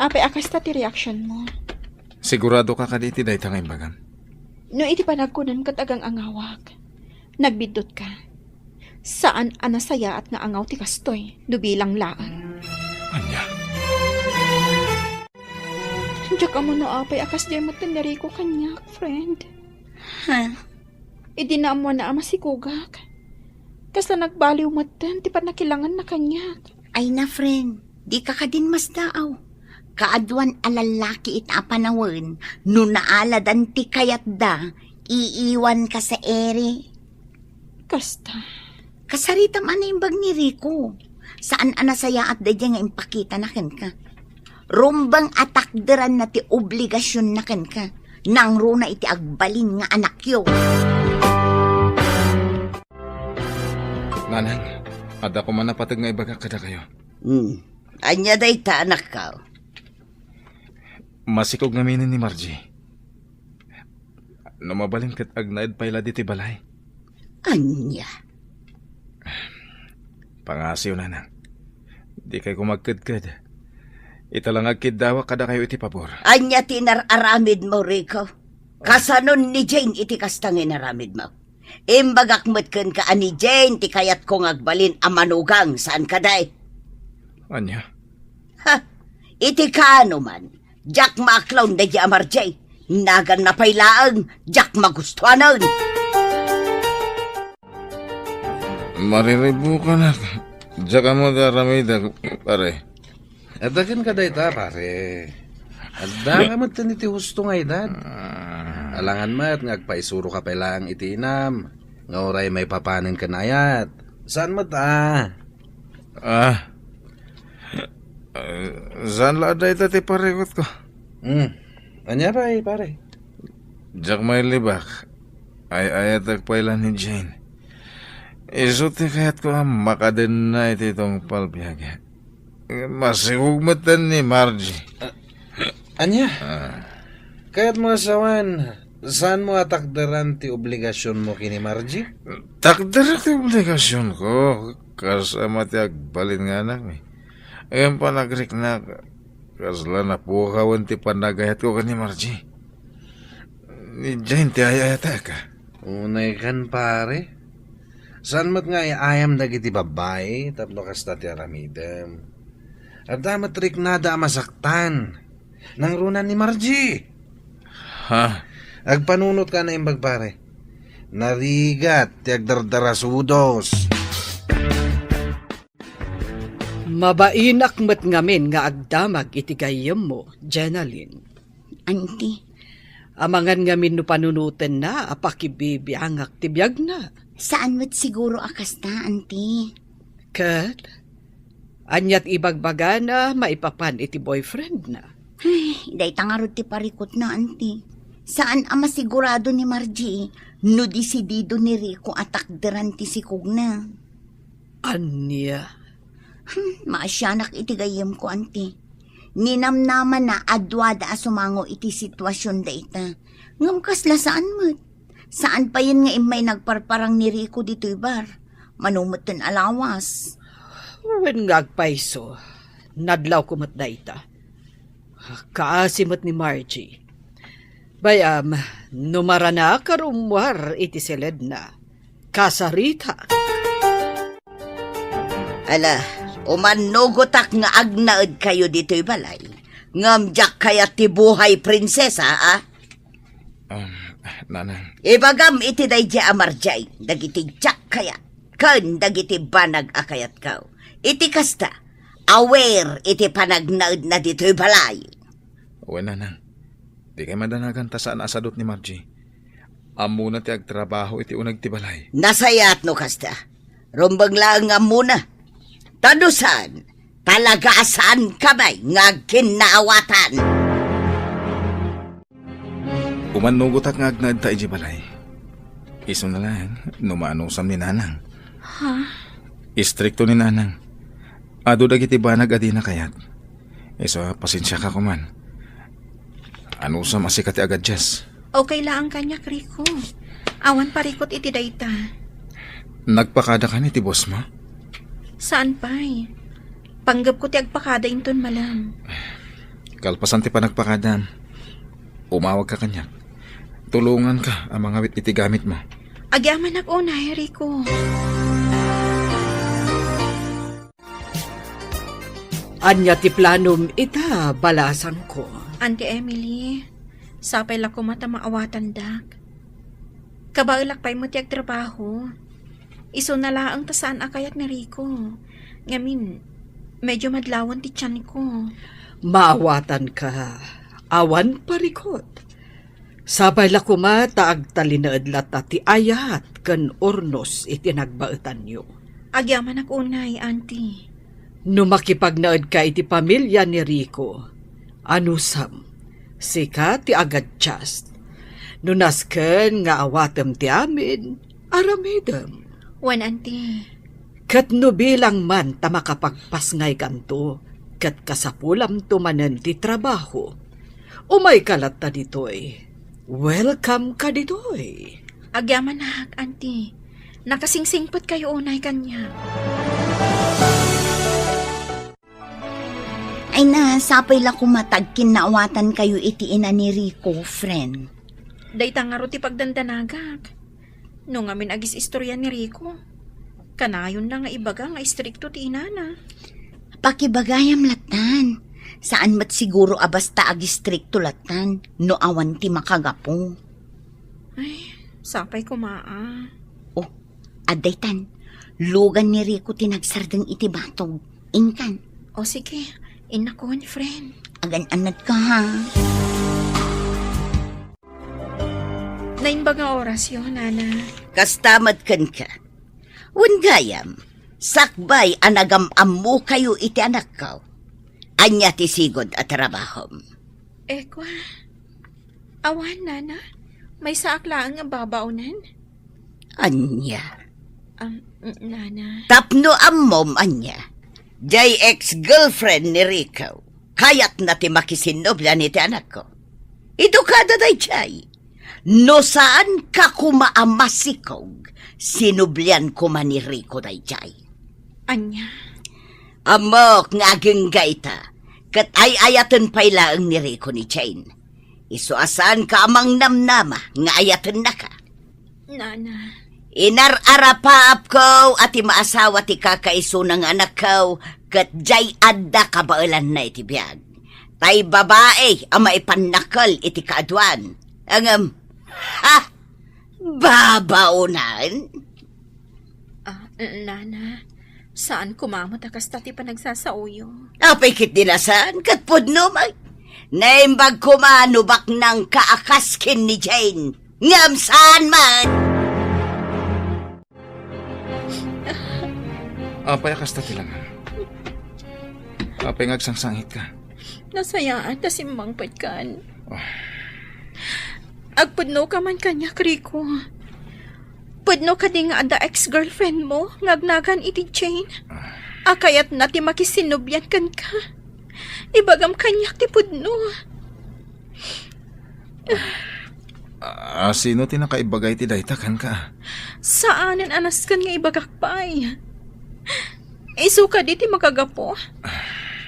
Apay, akas ta ti reaction mo. Sigurado ka kaditi dayta nga imbagan. No iti panagkunan kat agang angawag. Nagbidot ka. Saan anasaya at nga angaw ti kastoy, dubilang laan. Anya? Diyak mo no apay, akas di mo tinari ko kanyak, friend. Ha? Idi na mo na ama si Kugak. Kasla nagbaliw mo ti pa nakilangan na kanyak. Ay na friend, di ka din mas daaw. Kaadwan alalaki ita panawin, no naaladan ti kayat da, iiwan ka sa ere. Kasta. Kasarita man yung bag ni Rico. Saan anasaya at dadya nga impakita na ken ka. Rumbang atakderan na ti obligasyon na ken ka. Nang runa iti agbalin nga anak yo. Nanang, ada ko man napatag nga ibaga kada kayo. Anya day ta anak ka. Masikog nga minin ni Margie. Namabaling kat agnaid payla diti balay. Anya. Pangasiw nanang. Di kay kumagkadkad. Italang agkidawa kada kayo iti pabor. Anya tinararamid mo, Rico. Kasanon ni Jane iti kastang inaramid mo. Imbagakmet ken ka ani Jane ti kayat kong agbalin amanugang saan kaday. Anya? Ha? Iti kano man. Jack maklaw na di amarjay. Nagan na pailaang. Jack magustuhanan. Mariribu ka na. Diyak mo daramida, pare. Adagan ka dayta pare. Adda ka man tiniti husto nga edad. Alangan mat ngagpaisuro ka pailang itinam. Nga oray may papanin ka na ayat. Saan mat Saan la day ti parikot ko? Anya pare. Diyak may libak. Ay ayat agpailan ni Jane. Iso ti kayat ko ang makaden na iti itong palbiyaga. Masigugmatan ni Margie. Anya? Kaya't mo asawan, saan mo atakdaran ti obligasyon mo kini Margie? Takdara ti obligasyon ko. Kasama ti agbalin nga anak mi. Ayan pa nagrik na. Kasla na po kawan ti panagayat ko kani Margie. Ni Jane ti ayayata ka. Unay kan pare. Saan mo't nga ayam dagiti babae, tapno kasta ti aramidem. At damat rik nada masaktan. Nang runan ni Margie. Ha? Agpanunot ka na imbag pare. Narigat, ti agdardarasudos. Mabainak met ngamin nga agdamag iti gayem mo, Jenaline. Auntie, Amangan ngamin no panunuten na, apakibibiyangak tibiyag na. saan mo't siguro akasta, auntie? Kat, anyat ibagbaga na maipapan iti boyfriend na. Ay, day tangarod ti parikot na, auntie. Saan ang masigurado ni Margie no disidido ni Rico atakderan ti sikog na? Anya, Maasyanak iti gayem ko, auntie. Ninamnaman na adwada asumango iti sitwasyon da ita. Ngam kasla saan mo't? Saan pa yun nga imay nagparparang ni Rico dito ibar? Manumutin alawas. when ngagpaiso, nadlaw kumat da ita. Kaasimot ni Margie. Bayam, numara na karumwar iti seled na. Kasarita. Ala, umanugotak nga agnaed kayo dito'y balay. Ngamjak kaya ti buhay prinsesa, ah? Nanang. Ibagam iti day di amarjay, dagiti jak kaya. Kan dagiti banag akayat kaw. Iti kasta, aware iti panagnaed na dito'y balay. Uwe nanang. Di kay madanagan ta saan asadot ni Margie. Amo na ti agtrabaho iti unag ti balay. Nasayat no kasta. Rumbang lang nga muna. Tadusan, talagasan kamay nga kinaawatan. Umanugot ak nga agnad ta iji balay. Iso na lang, numanusam ni nanang. Ha? Istrikto ni nanang. Ado dagiti banag adina kayat. Iso, pasensya ka kuman. Anusam asikati agad Jess. Okay lang kanya, Rico. Awan parikot iti dayta. Nagpakada ka ni ti boss mo? Saan pa'y? Panggap ko ti agpakada inton malam. Kalpasan ti panagpakadam. Umawag ka kanya. Tulungan ka ang mga wit iti gamit mo. Agyaman unay, Rico. Anya ti planom ita balasan ko. Auntie Emily, sapay la ko mata maawatan dak. Kabailak pa'y mo ti agtrabaho. Iso na laang tasaan akayat ni Rico. Ngamin, medyo madlawan ti tiyan ko. Maawatan ka. Awan parikot. Sabay la kumata agtalinaad lata ti ayat kan ornos iti nagbaetan nyo. Agyaman unay, auntie. No makipagnaad ka iti pamilya ni Rico, anusam, sika ti agad just. No nasken nga awatem ti amin, aramidem. Wan, auntie. Kat no bilang man ta makapagpas ngay kanto, kat kasapulam tumanen ti trabaho. Umay kalat ta ditoy. Welcome ka ditoy. Agyaman auntie. Nakasingsingpot kayo unay kanya. Ay na, sapay la kumatag kinaawatan kayo iti ina ni Rico, friend. Dayta nga ro ti pagdandanagak. No ngamin agis istorya ni Rico. Kanayon na nga ibaga nga istrikto ti inana. Pakibagayam latan. Saan mat siguro abasta agistrikto latan no awan ti makagapo. Ay, sapay kumaa. Oh, adaytan. Lugan ni Rico tinagsardeng iti batog. Inkan. O sige, inakon, friend. Agan-anad ka ha. Naimbaga oras yun, Nana. Kastamad kan ka. Wangayam, sakbay anagam-am mo kayo iti anak ko. Anya ti sigod at trabahom. Ekwa, awan, Nana. May saaklaan nga babaunan. Anya. Nana. Tapno ammom, anya. Jay ex-girlfriend ni Rico. Kayat na ti makisinobla ni ti anak ko. Ito ka daday, no saan ka kumaamasikog, sinublian ko man ni Rico dayjay. Anya, Amok nga gaita, kat ay ayatan pailaang ni Rico ni Jane. Isuasan ka amang namnama, nga ayatan na ka. Nana. Inar-arapaap ko at imaasawa ti kakaiso ng anak ko, kat jay adda kabailan na iti biyag. Tay babae ang maipanakal iti kaadwan. Ang babaunan? Nana, saan kumamot akas ti panagsasauyo? Apay kit dinasan, kat pudno mag. Naimbag kumanubak ng kaakaskin ni Jane. Ngam saan man? Apay akas ta tilangan. Apay ngagsangsangit ka. Nasayaan ta simbang patkan. Agpudno ka man kanya, Rico. Pudno ka di nga ada ex-girlfriend mo, ngagnagan iti Jane. Akayat na ti makisinubyan kan ka. Ibagam kanyak ti pudno. Sino tinakaibagay ti dayta kan ka? Saanan anas kan nga ibagakpay. Isu ka di ti makagapo.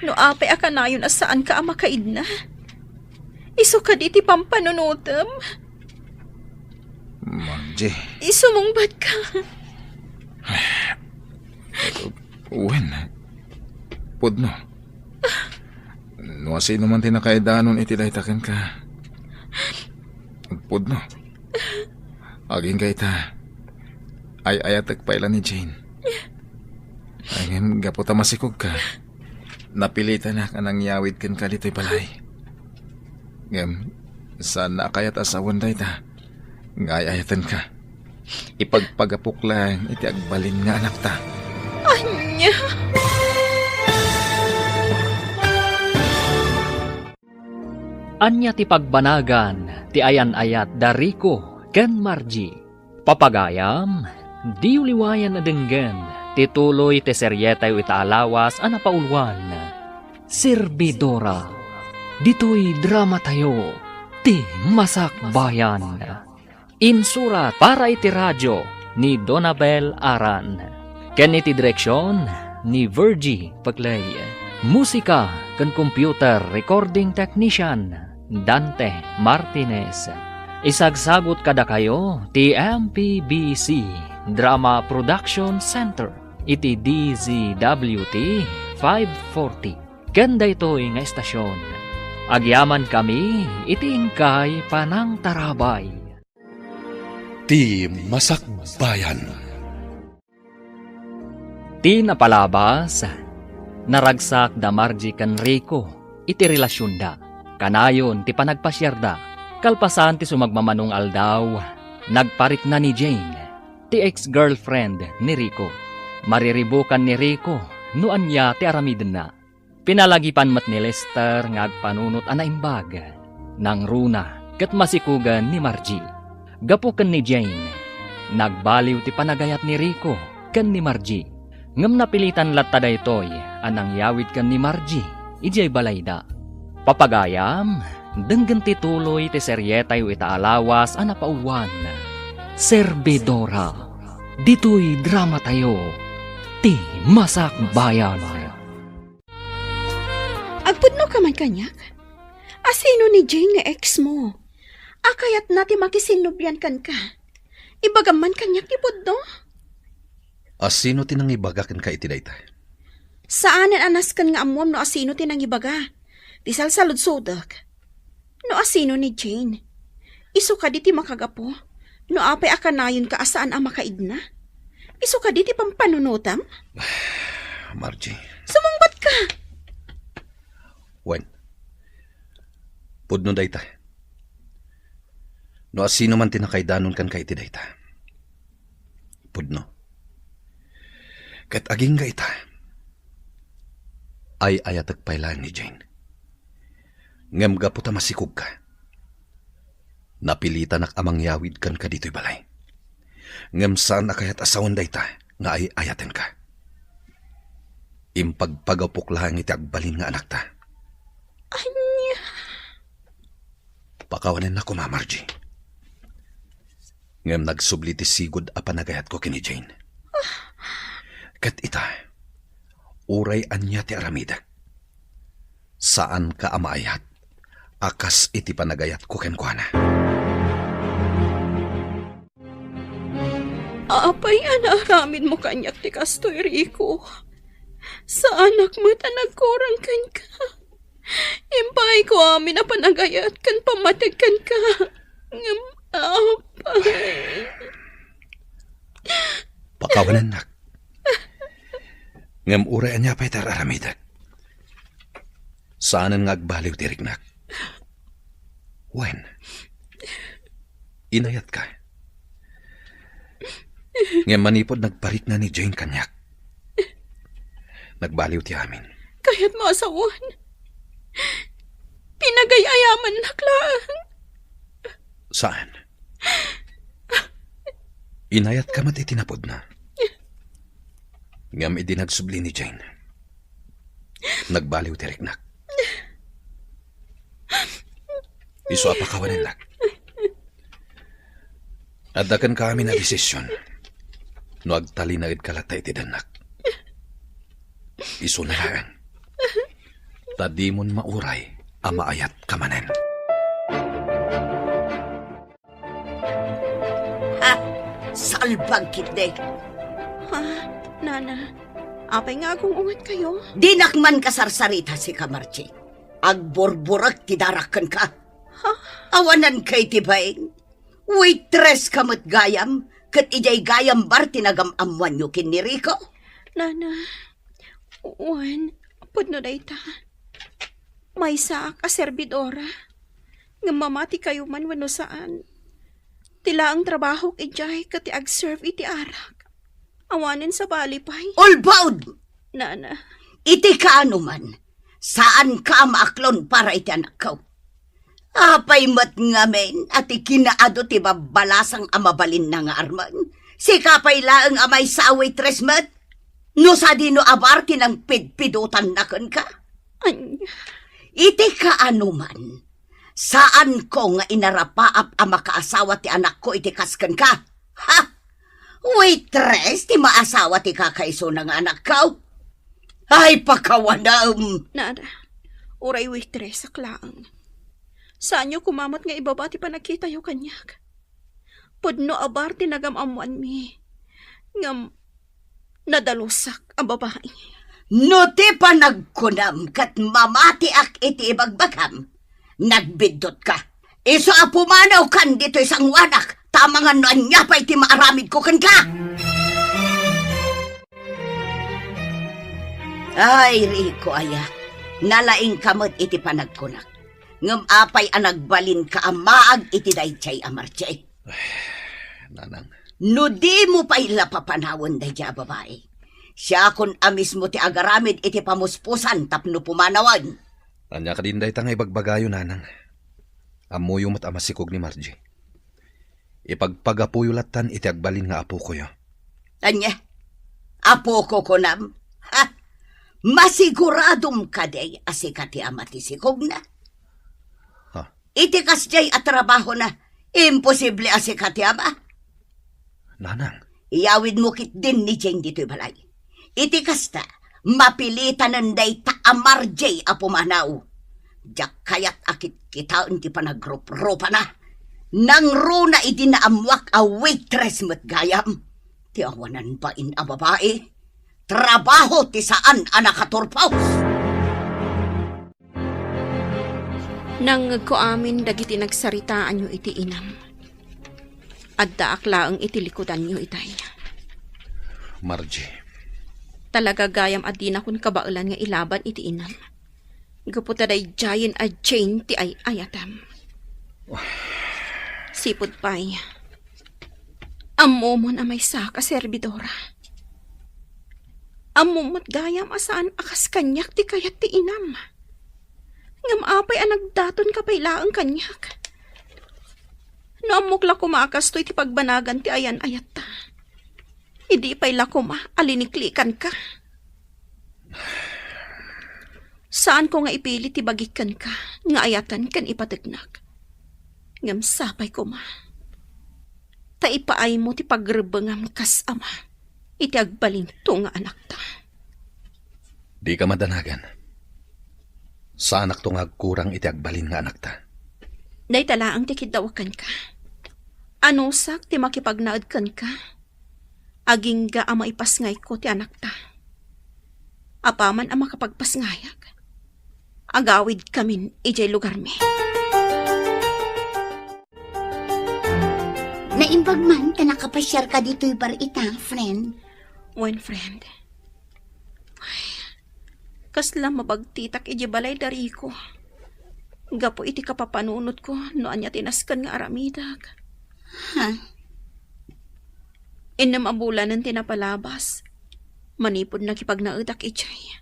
No apay akanayon asaan ka amakaid na. Isu ka di ti pampanunutem. Margie. Isumungbat ka. Uwen. Pudno. No, sino man tinakaidanon iti daytaken ka. Pudno. Aging gaita. Ay ayatag paila ni Jane. Ayun, gaputa masikog ka. Napilitan na ka nang yawid ken ka dito'y balay. Ngam, sana kayat asawan dayta. Ngayayatan ka. Ipagpagapok lang iti agbalin nga anak ta. Anya. Anya ti pagbanagan, ti ayan-ayat da Rico ken Margie. Papagayam, di uliwayan na denggen, ti tuloy ti seryetay itaalawas ana paulwan. Servidora, dito'y drama tayo, ti Masakbayan. Insurat para iti radyo ni Donabel Aran. Ken iti direksyon ni Virgie Paglay. Musika ken computer recording technician Dante Martinez. Isagsagot kada kayo ti MPBC Drama Production Center iti DZWT 540. Kanda ito'y nga estasyon. Agyaman kami iti ingkay panang tarabay. Ti Masakbayan. Ti napalabas, naragsak da Margie ken Rico iti relasyon da. Kanayon ti panagpasyerda, kalpasan ti sumagmamanong aldaw, nagparik na ni Jane, ti ex-girlfriend ni Rico. Mariribukan ni Rico, no anya ti aramiden na. Pinalagipan mat ni Lester ngagpanunot anaimbag, nang runa ket masikugan ni Margie. Gapuken ni Jane, nagbaliw ti panagayat ni Rico ken ni Margie. Ngem napilitan latta daytoy anang yawid ken ni Margie, ijay balayda. Papagayam, denggen ti tuloy ti seryetay itaalawas ana pauwan. Servidora, dito'y drama tayo, ti Masakbayan. Agpudno ka man kanyak? Asino ni Jane nga ex mo? Akayat na ti makisinubyan kan ka. Ibagam man kanyak ti pudno? Asino tinang ibagakin ka iti dayta? Saanan anas kan nga amom no asino ti nang ibaga? Ti salsalud-sudak. No asino ni Jane? Isu ka di ti makagapo? No apay akanayon ka asaan ang makaid na? Isu ka di ti pampanunutam? Margie. Sumungbat ka! Wen. Pudno dayta. No asino man tinakaidanon kan ka iti dayta. Pudno. Ket aging gaita. Ay ayatag pailan ni Jane. Ngem gaputa masikog ka. Napilitan ak amang yawid kan ka dito'y balay. Ngem saan akayat asawan dayta nga ay ayaten ka. Impagpagapok lang iti agbalin nga anak ta. Anya. Pakawanin na ko, Ma Margie. Ngam nagsubli ti sigod a panagayat ko kini Jane. Kat ita, uray anya ti aramida. Saan ka amaayat? Akas iti panagayat ko kenkwana. Apay anaramin mo kanyak ti kastoy, Rico. Sa anak mo nagkurang kan ka. Impay ko amin na panagayat kan pamatagkan ka. Ngam apay. Pakawanan nak. Ngam uray anya pa'y tararamidak. Saanan ngagbaliw ti riknak. Wen, inayat ka. Ngam manipod nagparik na ni Jane kanyak. Nagbaliw ti amin. Kaya't mo asawan. Pinagayayaman naklaan. Saan? Inayat ka mat itinapod na. Ngam idinagsubli ni Jane. Nagbaliw ti riknak. Iso apakawanin nak. Adakan kami na desisyon. No agtali na kalatay ti danak. Iso na lang. Tadimon mauray amaayat kamanen. Salbag kitde. Ha, Nana, apay nga akong ungat kayo. Dinakman kasarsarita si Kamarchi. Agborburak tidarakan ka. Awanan kay tibaing. Waitress kamot gayam. Kat ijay gayam bar tinagam-amwan nyo kin ni Rico. Nana, Juan, pudno na ita. May sa kaserbidora. Nga mamati kayo man wano saan. Tila ang trabaho ijay kat ag-serve iti arak. Awanin sa balipay. Ulbaud! Nana, Iti kaano man. Saan ka maaklon para iti anak ko? Apay mat ngamen at ikinaado ti babalasang amabalin na nga arman. Si kapay laang amay sa waitress mat. No sa dino abar tinang pidpidutan na kan ka. anya. Iti kaano man. Saan ko nga inarapaap ang makaasawa ti anak ko iti kaskan ka? Ha? Waitress ti maasawa ti kakaiso ng anak ko? Ay pakawanam. Nana, uray waitress sa klaang. Saan nyo kumamot nga ibaba ti panakita yo kanyak? Pudno abar tinagam-amuan mi. Ngam, nadalusak ang babae. No ti panagkunam kat mamati ak iti ibagbagam. Nagbidot ka. Iso apumanaw kan dito isang wanak. Tamangan no anya pa iti maaramid ko kan ka. Ay, Rico, aya. Nalaing kamot iti panagkunak. Ngam apay anagbalin ka amaag iti daychay amarchay. Nanang, No di mo pa ila papanawon daychay babae. Siya kun amis mo ti agaramid iti pamuspusan tapno pumanawan. anya ka din day tangay bagbagayo, nanang. Amuyo mat amasikog ni Margie. Ipagpagapuyulatan iti agbalin nga apo ko yo. Anya? Apo ko kunam? Ha? Masiguradom ka day asikati amati sikog na. Ha? Iti kasjay at trabaho na. Imposible asikati ama. Nanang, Iyawid mo kit din ni Jane dito'y balay. Iti kasta, mapilitan nanday ta amarjay apumanaw. Diyak kayat akit kita ti panagrup-rupa na. Nang runa iti naamwak a waitress mo't gayam. Ti awanan pa in a babae. Trabaho ti saan anak katurpaw. Nang ko amin dagiti nagsaritaan nyo iti inam. Adda akla ang iti likudan nyo itay. Margie, Talaga gayam adi na kun kabaulan nga ilaban iti inam. Gaputa day giant a chain ti ay ayatam. Sipod pay. Amomon amay sa kaserbidora. Amomot gayam asaan akas kanyak ti kayat ti inam. Ngam apay ang nagdaton kapay laang kanyak. No amok la kumakas to iti pagbanagan ti ayan ayat ta. Hindi pa'y la kuma, aliniklikan ka. Saan ko nga ipili ti bagikan ka, nga ayatan kan ipatignak. Ngam sapay ko ma. Taipaay mo ti pagrebengam kas ama. Iti agbalin to nga anak ta. Di ka madanagan. Sa anak to nga kurang iti agbalin nga anak ta. Day talaang ti kidawakan ka. Ano sak ti makipagnaad kan ka? Aging ga ama ipasngay ko ti anak ta. Apaman ang makapagpasngayag. Agawid kamin ijay lugar mi. Naimbag man ka nakapasyar ka dito'y bar ita, friend. One friend. Ay, kasla mabagtitak iji balay dari ko. Gapo iti kapapanunot ko no anya tinaskan nga aramidag. Ha? Inam abulan ng tinapalabas. Manipod nakipagnaudak ijay.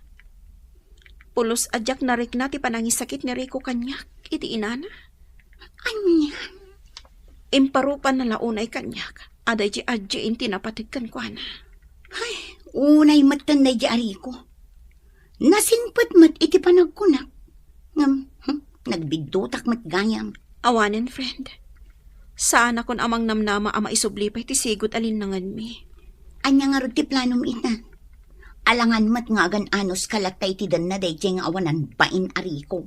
Pulos adyak narik na ti panangisakit ni Rico kanyak iti inana. Anya? Imparupan na launay kanyak. Aday ji adji inti napatikan ko na. Ay, unay matan na di ko. Nasinpot mat iti panagkunak. Ngam, nagbigdutak mat gayam. Awanen, friend. Saan akon amang namnama ama isublipay ti sigot alinangan mi. Anya nga ro ti planom ita. Alangan mat nga agan anos kalatay ti dan na day nga awanan bain ariko.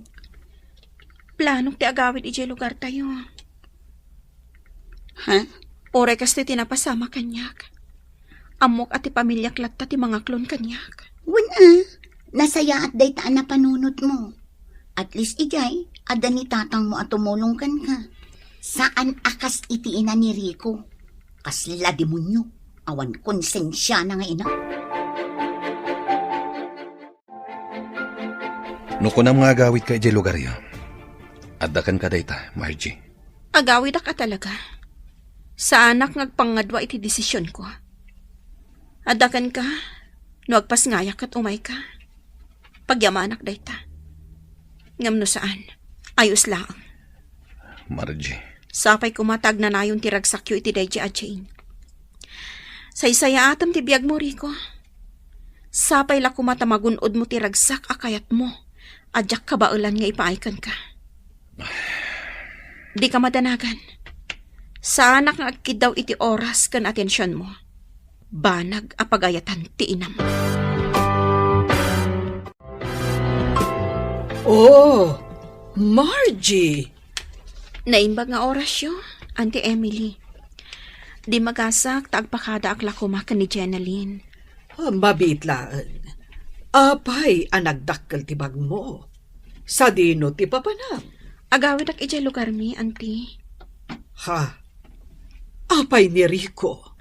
Planong ti agawid ije lugar tayo. Ha? Oray kas ti tinapasama kanyak. Amok at ti pamilyak latta ti mga klon kanyak. Wala. Nasaya at day taan na panunot mo. At least ijay, ada ni tatang mo at tumulong kan ka. Saan akas itiina ni Rico? Kasla demonyo. Awan konsensya na nga ina. No kunam nga agawid ka iti lugar yo. Addakan ka dayta, Margie. Agawid ka talaga. Sa anak ngagpangadwa iti desisyon ko. Adakan ka, no agpasngayak at umay ka. Pagyamanak dayta. Ngam no saan, ayos lang. Margie. Sapay kumatag na nayon ti ragsakyo iti dayji adjain. Saysaya atam ti biyag mo, Rico. Sapay la kumata magunod mo ti ragsak akayat mo. Adyak kabaulan nga ipaaykan ka. Di ka madanagan. Sa anak nga agkidaw iti oras kan atensyon mo. Banag apagayatan ti inam. Oh, Margie! Naimbag nga oras yo, Auntie Emily. Di magasak tagpakada akla kumakan ni Jenaline. Mabitlaan. Apay ang nagdakkel ti bag mo. Sa dino ti papanam. Agawid ak ijay lugar mi, Auntie. Ha? Apay ni Rico.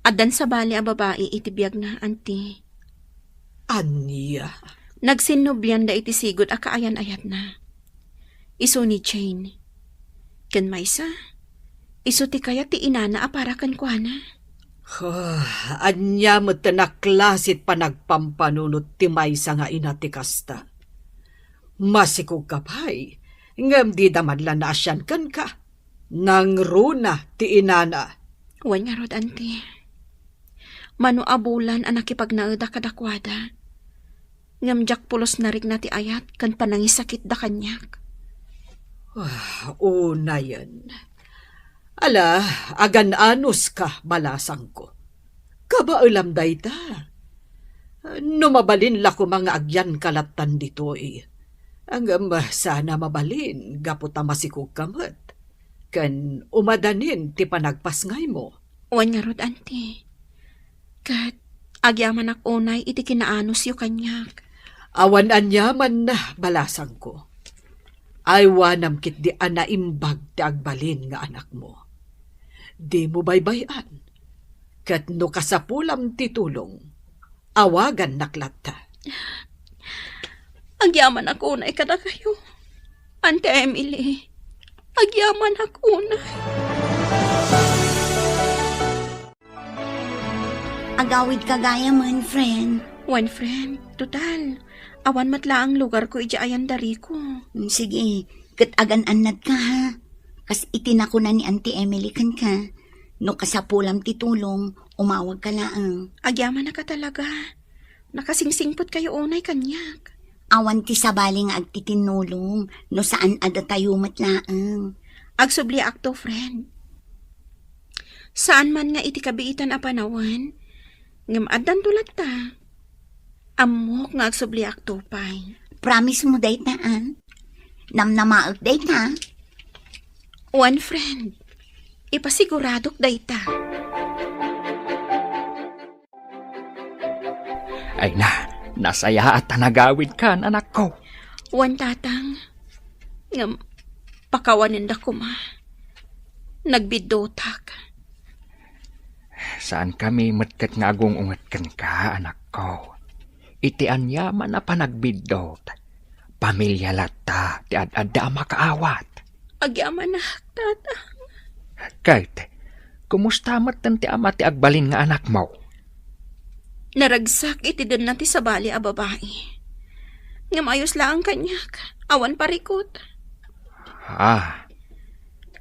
Adan sa bali a babae iti biyag na, Auntie. Anya? Nagsinubyan da iti sigod a kaayan-ayat na. Isu ni Jane. Ken maysa, isu ti kaya ti inana a para kan kuana. Anya mo tanaklasit pa nagpampanunot ti maysa nga ina ti kasta. Masikog kapay, ngam di damadla na asyan kan ka. Nang runa ti inana. Wan nga rod, Auntie. Mano abulan ang nakipagnaada kadakwada. Ngamjak pulos narig na ti ayat kan panangisakit da kanyak. Una yan. Ala, agan anos ka balasang ko. Kabaulam dayta. Numabalin la ko mga agyan kalatan dito eh. Ang sana mabalin, gaputa masikog kamot. Kan umadanin ti panagpasngay mo. Wan nga rod, Auntie. Kat, agyaman ak unay iti kinaanos yu kanyak. Awan anyaman na balasang ko. Aywanam kit di anaimbag ti agbalin nga anak mo. Di mo baybayan. Kat no kasapulam ti tulong, awagan naklatta. Agyaman ak unay kada kayo. Auntie Emily, agyaman ak unay. Agawid kagaya man, friend. One friend, total. Awan matla ang lugar ko ija ayan dari ko. Sige, kat agan-anad ka ha. Kas itinako na ni Auntie Emily kan ka. No kasapulam ti tulong, umawag ka laang. Agyaman na ka talaga. Nakasingsingpot kayo unay kanyak. Awan ti sabaling agtitinulong, no saan ada tayo matlaang. Agsubli akto, friend. Saan man nga iti kabiitan a panawan, ngam addan tulad ta. Amok nga agsubli akto pay. Promise mo dayta, Namnamaot dayta. One friend, ipasiguradok dayta. Ay nasaya at nagawid kan, anak ko. One tatang, ngam pakawanin da ko ma. Nagbidotak. Saan kami matkat nga agong ungatkan ka, anak ko? Iti anyaman na panagbidot. Pamilya lata, ti ad-adda makaawat. Agyaman na, tatang. Kahit, kumusta matan ti ama ti agbalin nga anak mo? Naragsak iti din nati sa bali a babae. Ngam ayos lang kanyak, awan parikot.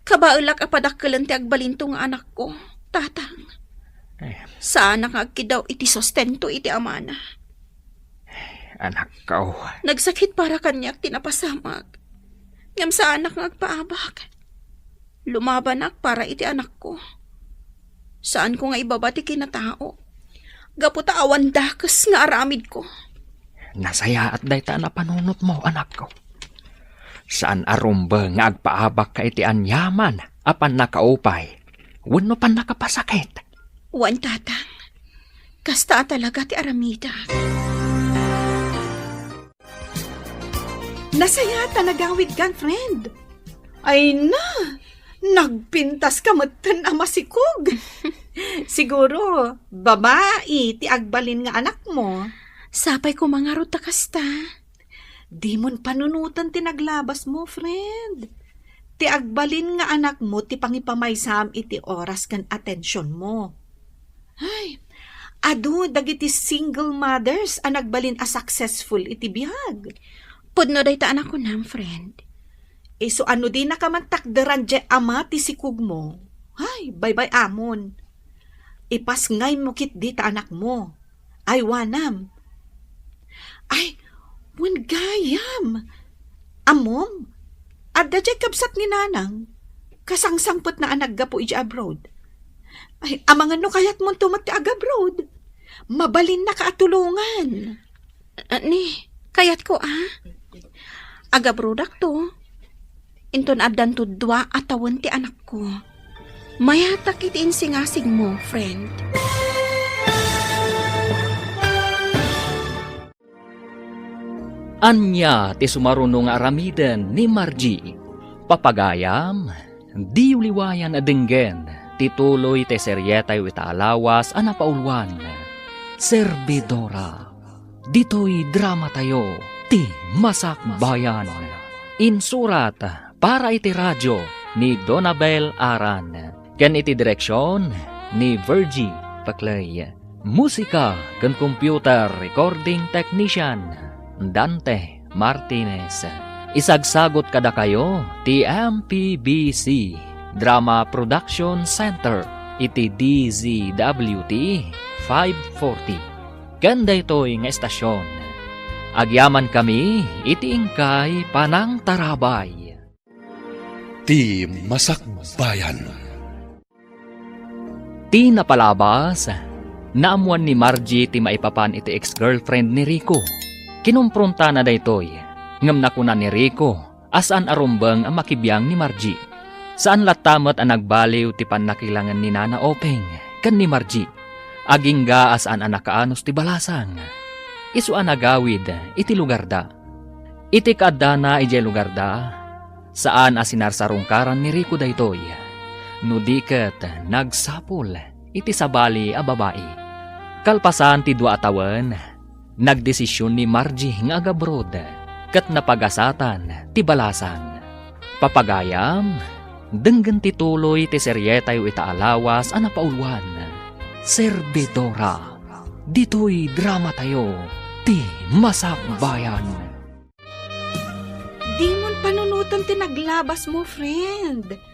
Kabaulak apadakkelan ti agbalinto nga anak ko, tatang. Saan nakagkidaw iti sustento iti amana. Anak ko. Nagsakit para kanyak tinapasamag. Ngam sa anak nga agpaabak. Lumabanak para iti anak ko. Saan ko nga ibabati kinatao? Gaputa awan dakes nga aramid ko. Nasaya at dayta na panunot mo, anak ko. Saan arumba nga agpaabak ka iti anyaman apan nakaupay. Wano pan nakapasakit. Wan tatang. Kasta talaga ti aramida. Nasaya ta nagawid kan, friend. Ay na, nagpintas ka matan ama sikog. Siguro, babae, ti agbalin nga anak mo. Sapay ko mga ruta kasta. Di mon panunutan ti naglabas mo, friend. Ti agbalin nga anak mo, ti pangipamaysam iti oras kan atensyon mo. Ay, adu, dagiti single mothers ang nagbalin a successful iti bihag. Pudno day ta anak ko nam, friend. So ano din nakamantakdaran dya ama ti sikug mo? Ay, bye-bye amon. Ipas ngay mo kit di ta anak mo. Ay, wanam. Ay, wan gayam. Amom, adda dya kabsat ni nanang. Kasangsampot na anak gapo iji abroad. Ay, amangan no kayat mo tumat ti abroad. Mabalin na kaatulungan. Ni, kayat ko agabrodak to. Inton addan to 2 atawan ti anak ko. Mayatak iti insingasig mo, friend. Anya ti sumarunong nga aramiden ni Margie. Papagayam, di uliwayan adenggen, tituloy te seryetay witaalawas ana paulwan. Servidora, dito'y drama tayo, ti Masak Bayan. Insurat para iti radyo ni Donabel Aran. Ken iti direksyon ni Virgie Paclay. Musika ken computer recording technician Dante Martinez. Isagsagot kada kayo ti MPBC Drama Production Center iti DZWT 540. Ganda ito'y nga estasyon. Agyaman kami iti ingkay panang tarabay. Ti Masakbayan. Ti napalabas, naamuan ni Margie ti maipapan iti ex-girlfriend ni Rico. Kinumpronta na daytoy, ngam nakuna ni Rico, asan arumbang ang makibiyang ni Margie. Saan latamat ang nagbaliw ti panakilangan ni Nana Openg, kan ni Margie. Agingga asan ang nakaanos ti balasang. Isu ang nagawid, iti lugar da. Iti kaadana iti lugar da, saan asinarsarungkaran ni Rico daytoy. Nudiket nagsapul, iti sabali a babae. Kalpasan ti 2 atawan, nagdesisyon ni Margie nga agabrod, kat napagasatan ti balasang. Papagayam, denggen tituloy ti seryetay itaalawas ana paulwan. Servidora, dito'y drama tayo, ti Masak Bayan. Di mon panunutan ti naglabas mo, friend.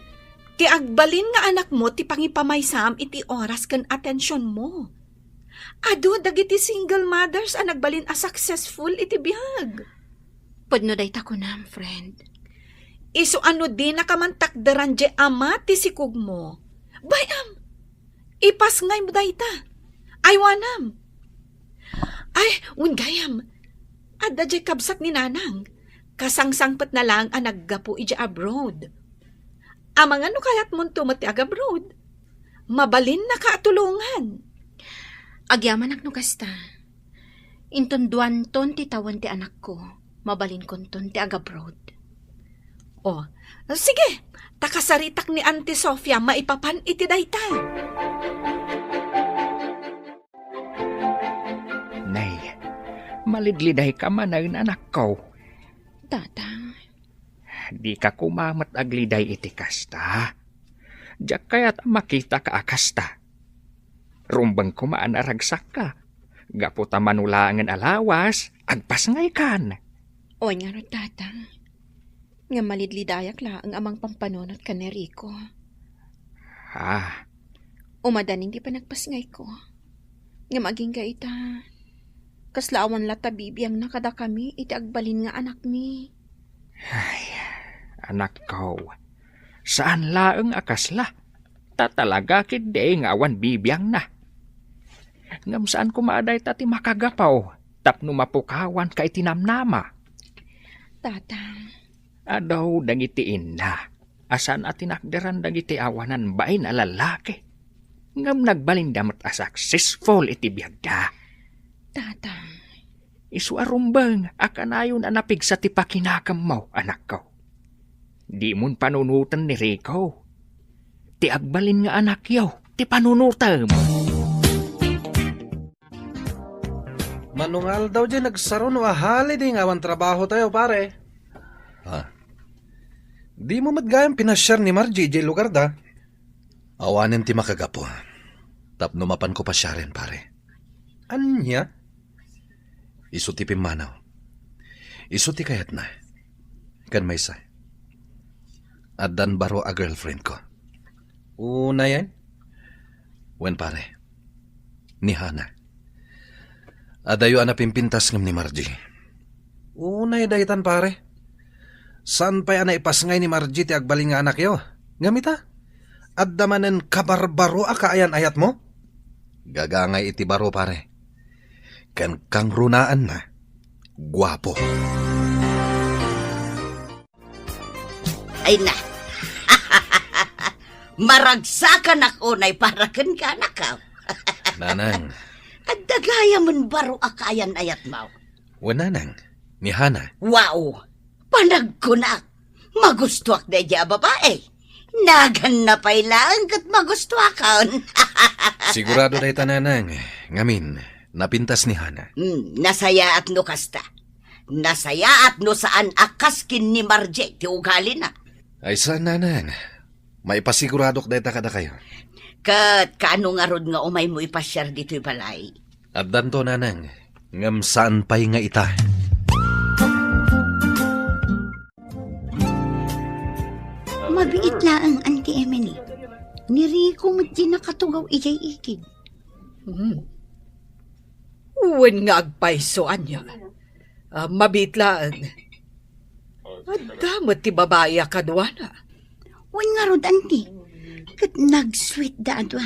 Ti agbalin nga anak mo ti pangipamaysam iti oras ken atensyon mo. Adu dagiti single mothers ang nagbalin a successful iti bihag. Pudno day ta ko nam, friend. Iso ano din nakamantakdaran je ama ti sikog mo. Bayam, ipas ngay mo dayta. Aywanam. Ay, gayam. Adda je kabsat ni nanang. Kasangsangpat na lang ang naggapo ija abroad. Amang ano kayat mo tumati ag abroad? Mabalin na kaatulungan. Agyaman ak no kasta. Inton duanton ti tawan ti anak ko. Mabalin konton ti agabroad. Oh, sige. Takasaritak ni Auntie Sofia maipapan iti dayta. Nay, malidliday ka man ang anak ko. Tatang, Di ka kumamat agliday iti kasta. Diyak kaya't makita ka akasta. Rumbang kumaan aragsak ka. Gaputa manulangan alawas, agpasngay kan. o nga ro tatang. Nga malidlidayak la ang amang pampanonot ka ni Rico. Ah, Umadaning di pa nagpasngay ko. Nga maging gaita. Kaslaawan la tabibiyang nakada kami iti agbalin nga anak mi. anak ko. Saan laeng akasla? Tatalaga kid nga awan bibiyang na. Ngam saan kumaaday tati makagapaw, tapno mapukawan ka itinamnama. Tatang, Adaw dangitiin na, asan atinakderan dagiti awanan bain a lalaki. Ngam nagbalindamat a successful iti biyagda. tatang. Isu arumbang akanayon anapig sa tipakinakam mo, anak ko. Di mun panunutan ni Rico. Ti agbalin nga anak yaw, ti panunutan mo. Manungal daw dyan nagsaro no ahali di nga awan trabaho tayo pare. Di mo matgayang pinasyar ni Margie di lugar da. Awanin ti makagapo. Tapno mapan ko pa siya rin pare. Anya? Isu ti pimanaw. Isu ti kayat na. Kan may say. Adan baro a girlfriend ko. Una yan? Wen pare. Ni Hana. Adayo ana pimpintas ngam ni Margie. Una daytan pare. San pa ana ipasngay ni Margie ti agbaling nga anak yo? Ngamita? Addamanen kabarbaro a kaayan ayat mo? Gagangay iti baro pare. Kan kang runaan na. Guwapo. Ay na. Maragsakan ako na iparakan ka na ka. Nanang. At dagaya man baro akayan ayat mo. Wananang. Ni Hana. Wow! Panagkunak. Magustuak na dya babae. Nagan na pailaan kat magustuakan. Sigurado day tananang. Ngamin, napintas ni Hana. Nasaya at no kasta. Nasaya at no saan akaskin ni Marje ti ugali na. Ay saan nanang? May pasiguradok day kada kayo. Kat kaano nga rod nga umay mo ipasyar dito'y balay. At danto nanang. Ngam saan pa'y nga ita? Mabiit lang, Auntie Emily. Ni Rico mo di nakatugaw ijay ikid. Uwan nga agpaisoan niya. Mabitlaan. At damot ti babae akadwana. Wan nga rod, Auntie. Kat nag-sweet da adwa.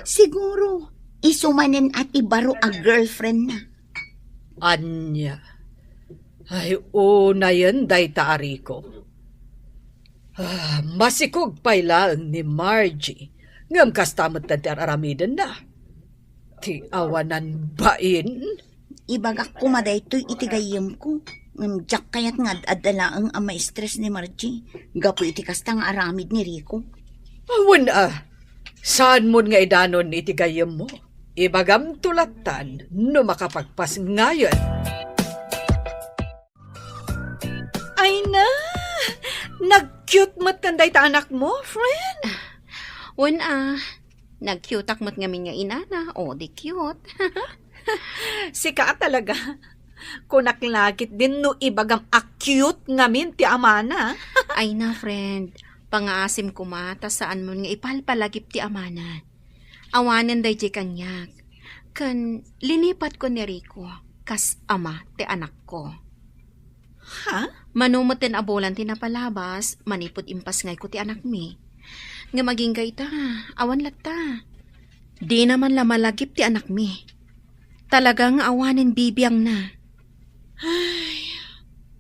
Siguro, isumanen at ibaro a girlfriend na. Anya. Ay, una yan, day taari ko. Masikog pailaan ni Margie. Ngam kastamot na tiararamidan na. Ti awanan bain. Ibagak kumaday to'y itigayam ko. Diyak kayat nga adalaang ang stress ni Margie. Gapo iti kasta nga aramid ni Rico. Awan saan mo nga idanon itigayam mo? Ibagam tulatan no makapagpas ngayon. Ay na! Nag-cute mat kanday ta anak mo, friend. Wen nag-cute mat ngamin nga inana. O, di cute. Sika talaga. Kunaklagit din no ibagam a-cute ngamin ti amana. Ay na, friend. Pangaasim ko mata saan mo nga ipalpalagip ti amana. Awanan day di kanyak. Kan linipat ko ni Rico. Kas ama ti anak ko. Ha? Manumot din abolan ti napalabas, manipod impas ngay ko ti anak mi. Nga maging gayta, awan latta. Di naman la malagip ti anak mi. Talagang awanin bibiyang na.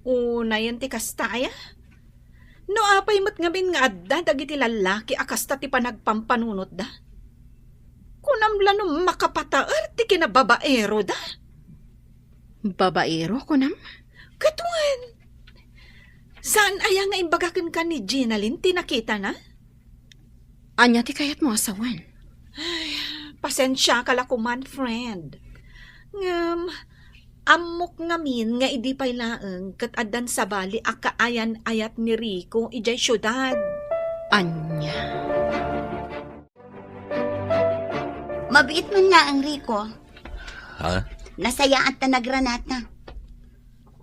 Una yan ti kastaya. No apay mat ngabin nga adda dagiti lalaki akasta ti panagpampanunot da. Kunamla no makapataer ti kinababaero da. Babaero ko nam? Katuan. Saan aya nga imbagakin ka ni Ginalyn tinakita na? Anya ti kayat mo asawan. Pasensya ka lakuman, friend. Ngam, amok ngamin nga idi pay laeng kat addan sa bali akaayan ayat ni Rico ijay syudad. Anya. Mabiit man na ang Rico. Ha? Nasayaan ta nagranat na.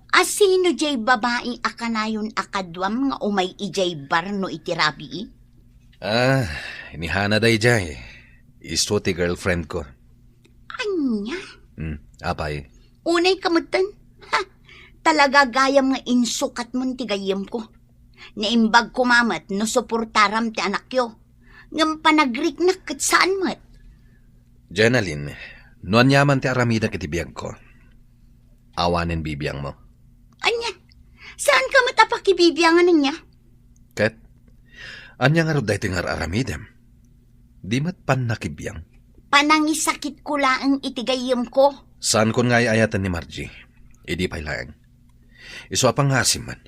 Asino jay babae akanayon akadwam nga umay ijay bar no itirabi? Inihana day jay. Isto ti girlfriend ko. Anya? Apay. Unay kamutan. Ha, talaga gayam nga insukat mon ti gayam ko. Naimbag kumamat no suportaram ti anak yo. Ngam panagriknak kat saan mat. Jenalyn, nuan yaman ti aramida kiti biyag ko. Awanin bibiyang mo. Anya? Saan ka matapakibibiyangan niya? Ket, anya nga rin dahi nga aramidem. Di mat pan nakibiyang. Panangisakit ko laang itigayam ko. Saan kon nga ayatan ni Margie? Idi pay laeng. Iso apang ngasim man.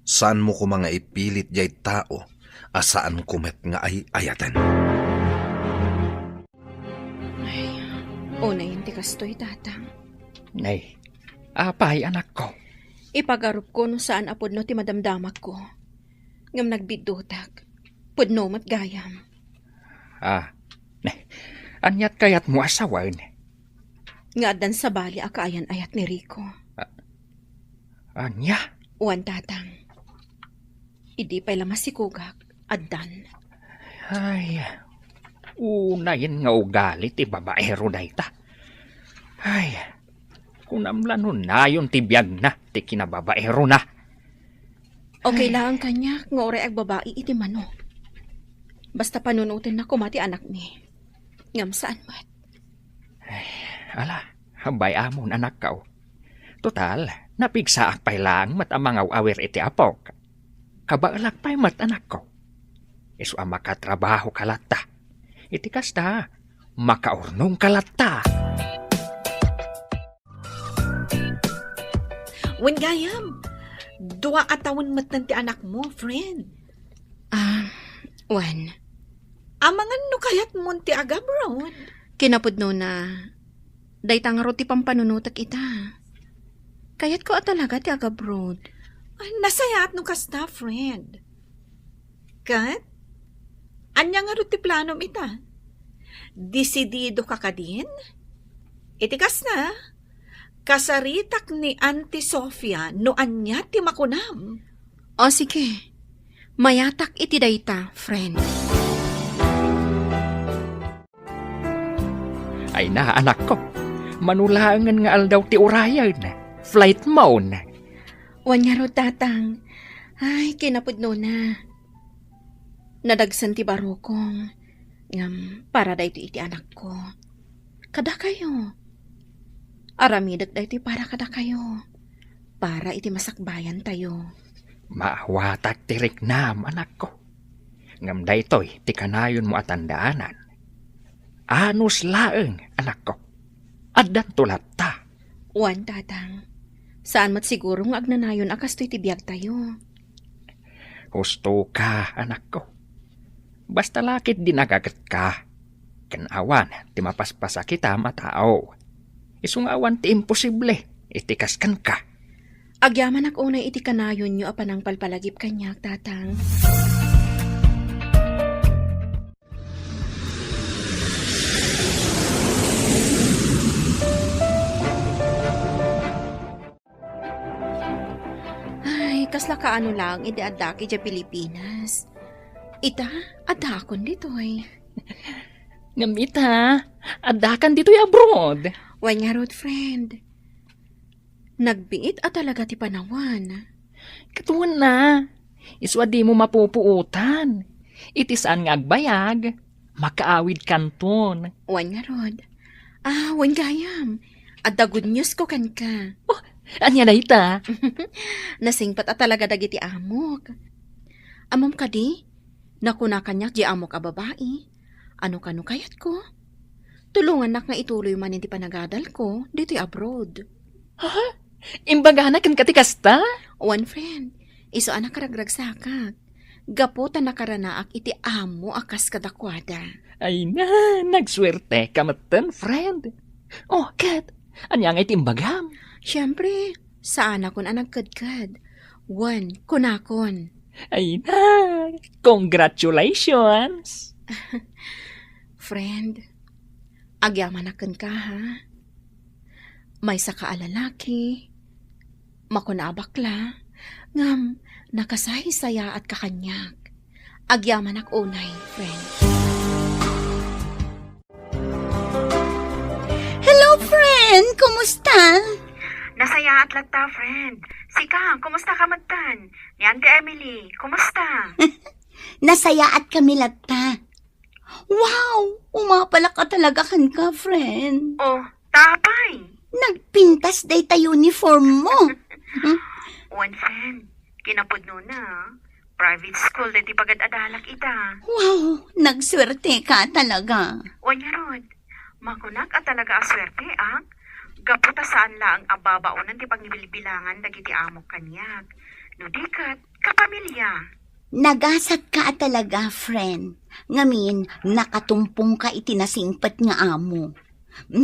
Saan mo ko mga ipilit jay tao asaan kumet nga ay ayatan? Una yun ti kastoy, tatang. Nay, apay anak ko. Ipagarup ko no saan apod no ti madamdamak ko. Ngam nagbidutak. Pudno mat gayam. Nay, anyat kayat mo asawan. Nga addan sa bali akaayan ayat ni Rico. Anya? Uwan, tatang. Idi pa'y lamas si Kugak. Addan. Ay, unayin nga ugali ti babaero dayta. Ay, kunamla nun na yun ti biyag na, ti kinababaero na. Okay lang kanya, nga oray ag babae iti mano. Basta panunutin na kumati anak ni. Ngam saan mat? Ala, habay amon anak ka. Total, napigsaak pa'y lang mat amangaw awer iti apok. Kabaalak pa'y mat anak ko. Isu ang makatrabaho kalata. Iti kasta, makaurnong kalata. Wen gayam, dua atawon mat ti anak mo, friend. Uwan. Amangan no kayat mo ti agabron. Kinapudno na, daytang ti pampanunutak ita. Kayat ko talaga ti agabroad. Nasayat no kasta, friend. Kat? Anya nga ti planom ita? Desidido ka kadin? Itikas na, kasaritak ni Auntie Sofia no anya ti makunam. O sige, mayatak iti dayta, friend. Ay na, anak ko. Manulangan nga aldaw ti urayan. Flight mode. Uwan nga ro, tatang. Ay, kinapudno na. Nadagsan ti barokong. Para dayto iti anak ko. Kada kayo. Aramidag dayto para kada kayo. Para iti masakbayan tayo. Maawatak ti riknam, anak ko. Ngam daytoy, ti kanayon mo atandaanan. Anus laeng, anak ko. Addan tulat ta. Uwan, tatang. Saan mat siguro nga agnanayon akas to'y tibiyag tayo. Gusto ka, anak ko. Basta lakit dinagagat ka. Kanawan, ti mapaspasa kita matao. Isungawan ti imposible, itikaskan ka. Agyaman ak unay iti kanayon nyo apanang palpalagip kanyak, tatang. Kasla ka ano lang, iti adaki dya Pilipinas. Ita, adakon ditoy. Ngamita, adakan dito'y abroad. Wan nga road, friend. Nagbiit at talaga ti panawan. Katuon na. Iswa di mo mapupuutan. Iti saan nga agbayag. Makaawid kanton. Wan nga rod. Wan gayam. At the good news ko kan ka. Anya na ita. Nasingpat at talaga dagiti amok. Amom ka di? Nakuna kanyak di amok a babae. Ano kano kayat ko? Tulungan nak nga ituloy man hindi panagadal ko dito'y abroad. Imbagahan kan katikasta. One friend, iso anak karagragsakak. Gapo ta nakaranaak iti amo akas kadakwada. Ay na, nagswerte kamatan, friend. Oh, kat, anya nga itimbagam. Siyempre, saan akon anagkadkad? One, kunakon. Ay na, congratulations. Friend, agyaman akan ka ha? May saka alalaki, makunabakla, ngam nakasahisaya at kakanyak. Agyaman ak unay, friend. Hello, friend! Kumusta? Nasaya at lagta, friend. Sika, kumusta ka magtan? Ni Auntie Emily, kumusta? Nasaya at kami latta. Wow! Umapala ka talaga kan ka, friend. Oh, tapay. Nagpintas day ta uniform mo. One friend, kinapudno na. Private school dati pagad-adalak ita. Wow! Nagswerte ka talaga. O nga rod, makunak at talaga aswerte ang gaputa saan lang ang ababaonan ti pagnibilbilangan dagiti amok kanyak. No dikat, kapamilya. Nagasat ka talaga, friend. Ngamin, nakatumpong ka itinasingpat nga amo.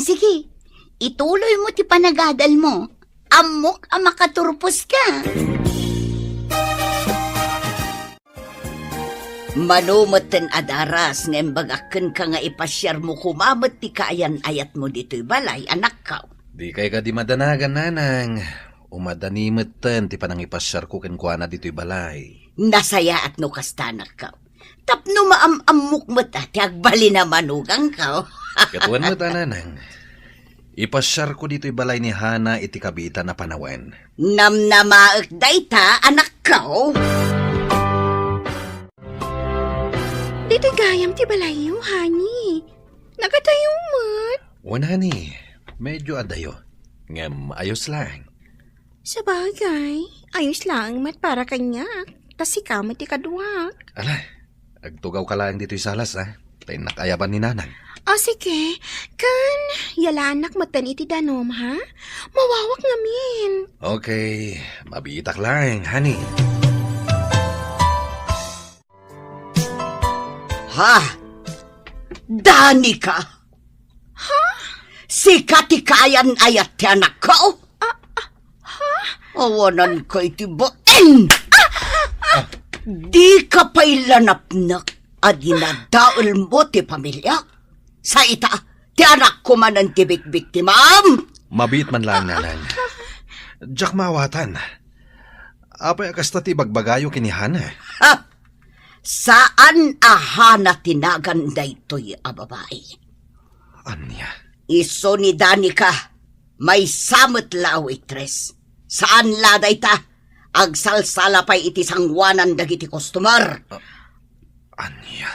Sige, ituloy mo ti panagadal mo. Amok ang makaturpos ka. Manumaten adaras nga imbagakan ka nga ipasyar mo kumamot ti kaayan ayat mo dito'y balay, anak ka. Di kay ka di madanagan, nanang. Umadanimatan ti panangipasyar ko kenkwana dito'y balay. Nasaya at no kastanak ka. Tapno maamamok mo ta, ti agbali na manugang ka. Katuan mo ta, nanang. Ipasyar ko dito'y balay ni Hana iti kabita na panawen. Namnamaak day ta, anak ka. Dito'y gayam ti balayo, honey. Nagatayo mat. Wan, honey. Medyo adayo. Ngem, ayos lang. Sa bagay, ayos lang mat para kanyak. Tas ikaw mat ikaduwak. Ala, agtugaw ka lang dito'y salas, ha? Tayo nakayaban ni nanang. Sige. Kan, yalanak matan iti danom, ha? Mawawak ngamin. Okay, mabitak lang, honey. Ha? Dani ka? Ha? Si katikayan ayat ti anak ko? Awanan ko iti baen! Di ka pa'y lanapnak at dinadaol mo ti pamilya? Sa ita, ti anak ko man ang tibik-bik ti ma'am! Mabit man lang, nanang. Diyak mawatan. Apay akasta ti bagbagayo kini Hana. Ha? Saan ahana tinagan daytoy a babae? Anya? Iso ni Danica, may samot la waitress. Saan laday ta? Agsalsala pa'y iti sangwanan dagiti customer. Anya?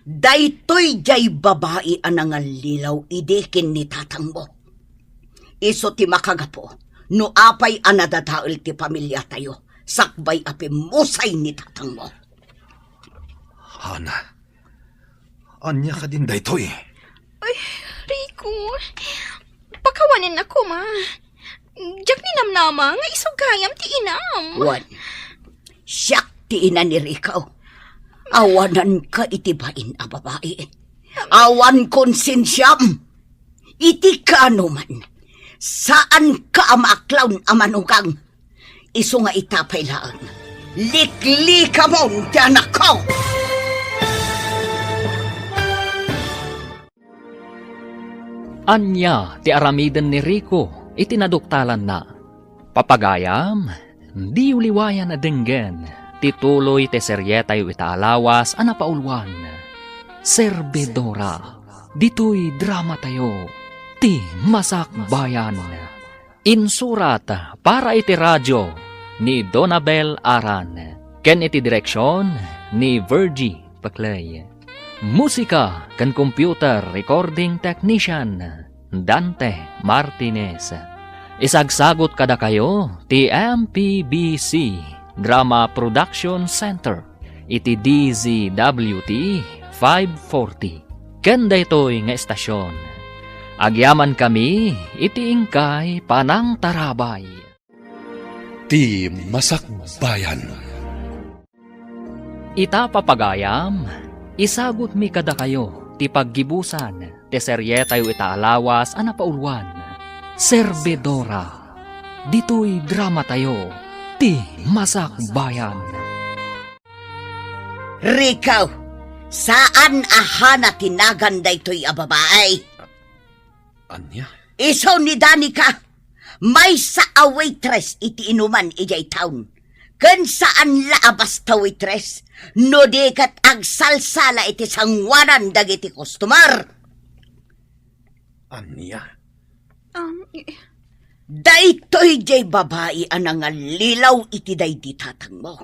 Daytoy jay babae anang lilaw idekin ni tatang mo. Iso ti makagapo, no apay anadataol ti pamilya tayo. Sakbay api musay ni tatang mo. Hana? Anya ka din daytoy? Ay, Rico. Pakawanin ako, ma. Diyak ni namnama nga isugayam ti inam. Wan, siyak ti ina ni Rico. Awanan ka itibain a babae. Awan konsensyam. Iti ka man. Saan ka amaklawn amanugang? Iso nga itapay lang. Likli ka mong ti anak ko! Anya ti aramidan ni Rico itinaduktalan na. Papagayam, di uliwayan na denggen, tituloy te seryetay itaalawas anapaulwan. Servidora, dito'y drama tayo, ti masakbayan. Insurat para iti radyo, ni Donabel Aran. Ken iti direksyon ni Virgie Paclay. Musika kan computer recording technician Dante Martinez. Isagsagot kada kayo ti MPBC Drama Production Center iti DZWT 540. Ken daytoy nga estasyon. Agyaman kami iti ingkay Panang Tarabay. Ti Masakbayan. Ita papagayam, isagot mi kada kayo ti paggibusan ti seryetayo itaalawas ana paulwan. Servidora. Dito'y drama tayo ti Masakbayan. Rikaw, saan ahana tinagan daytoy a babae? Anya? Isaw ni Danica, may sa a waitress iti inuman ijay taon. Ken saan laabas ta waitress, no di kat agsalsala iti sangwanan dagiti customer. Anya? Daytoy jay babae anang lilaw iti daydi tatang mo.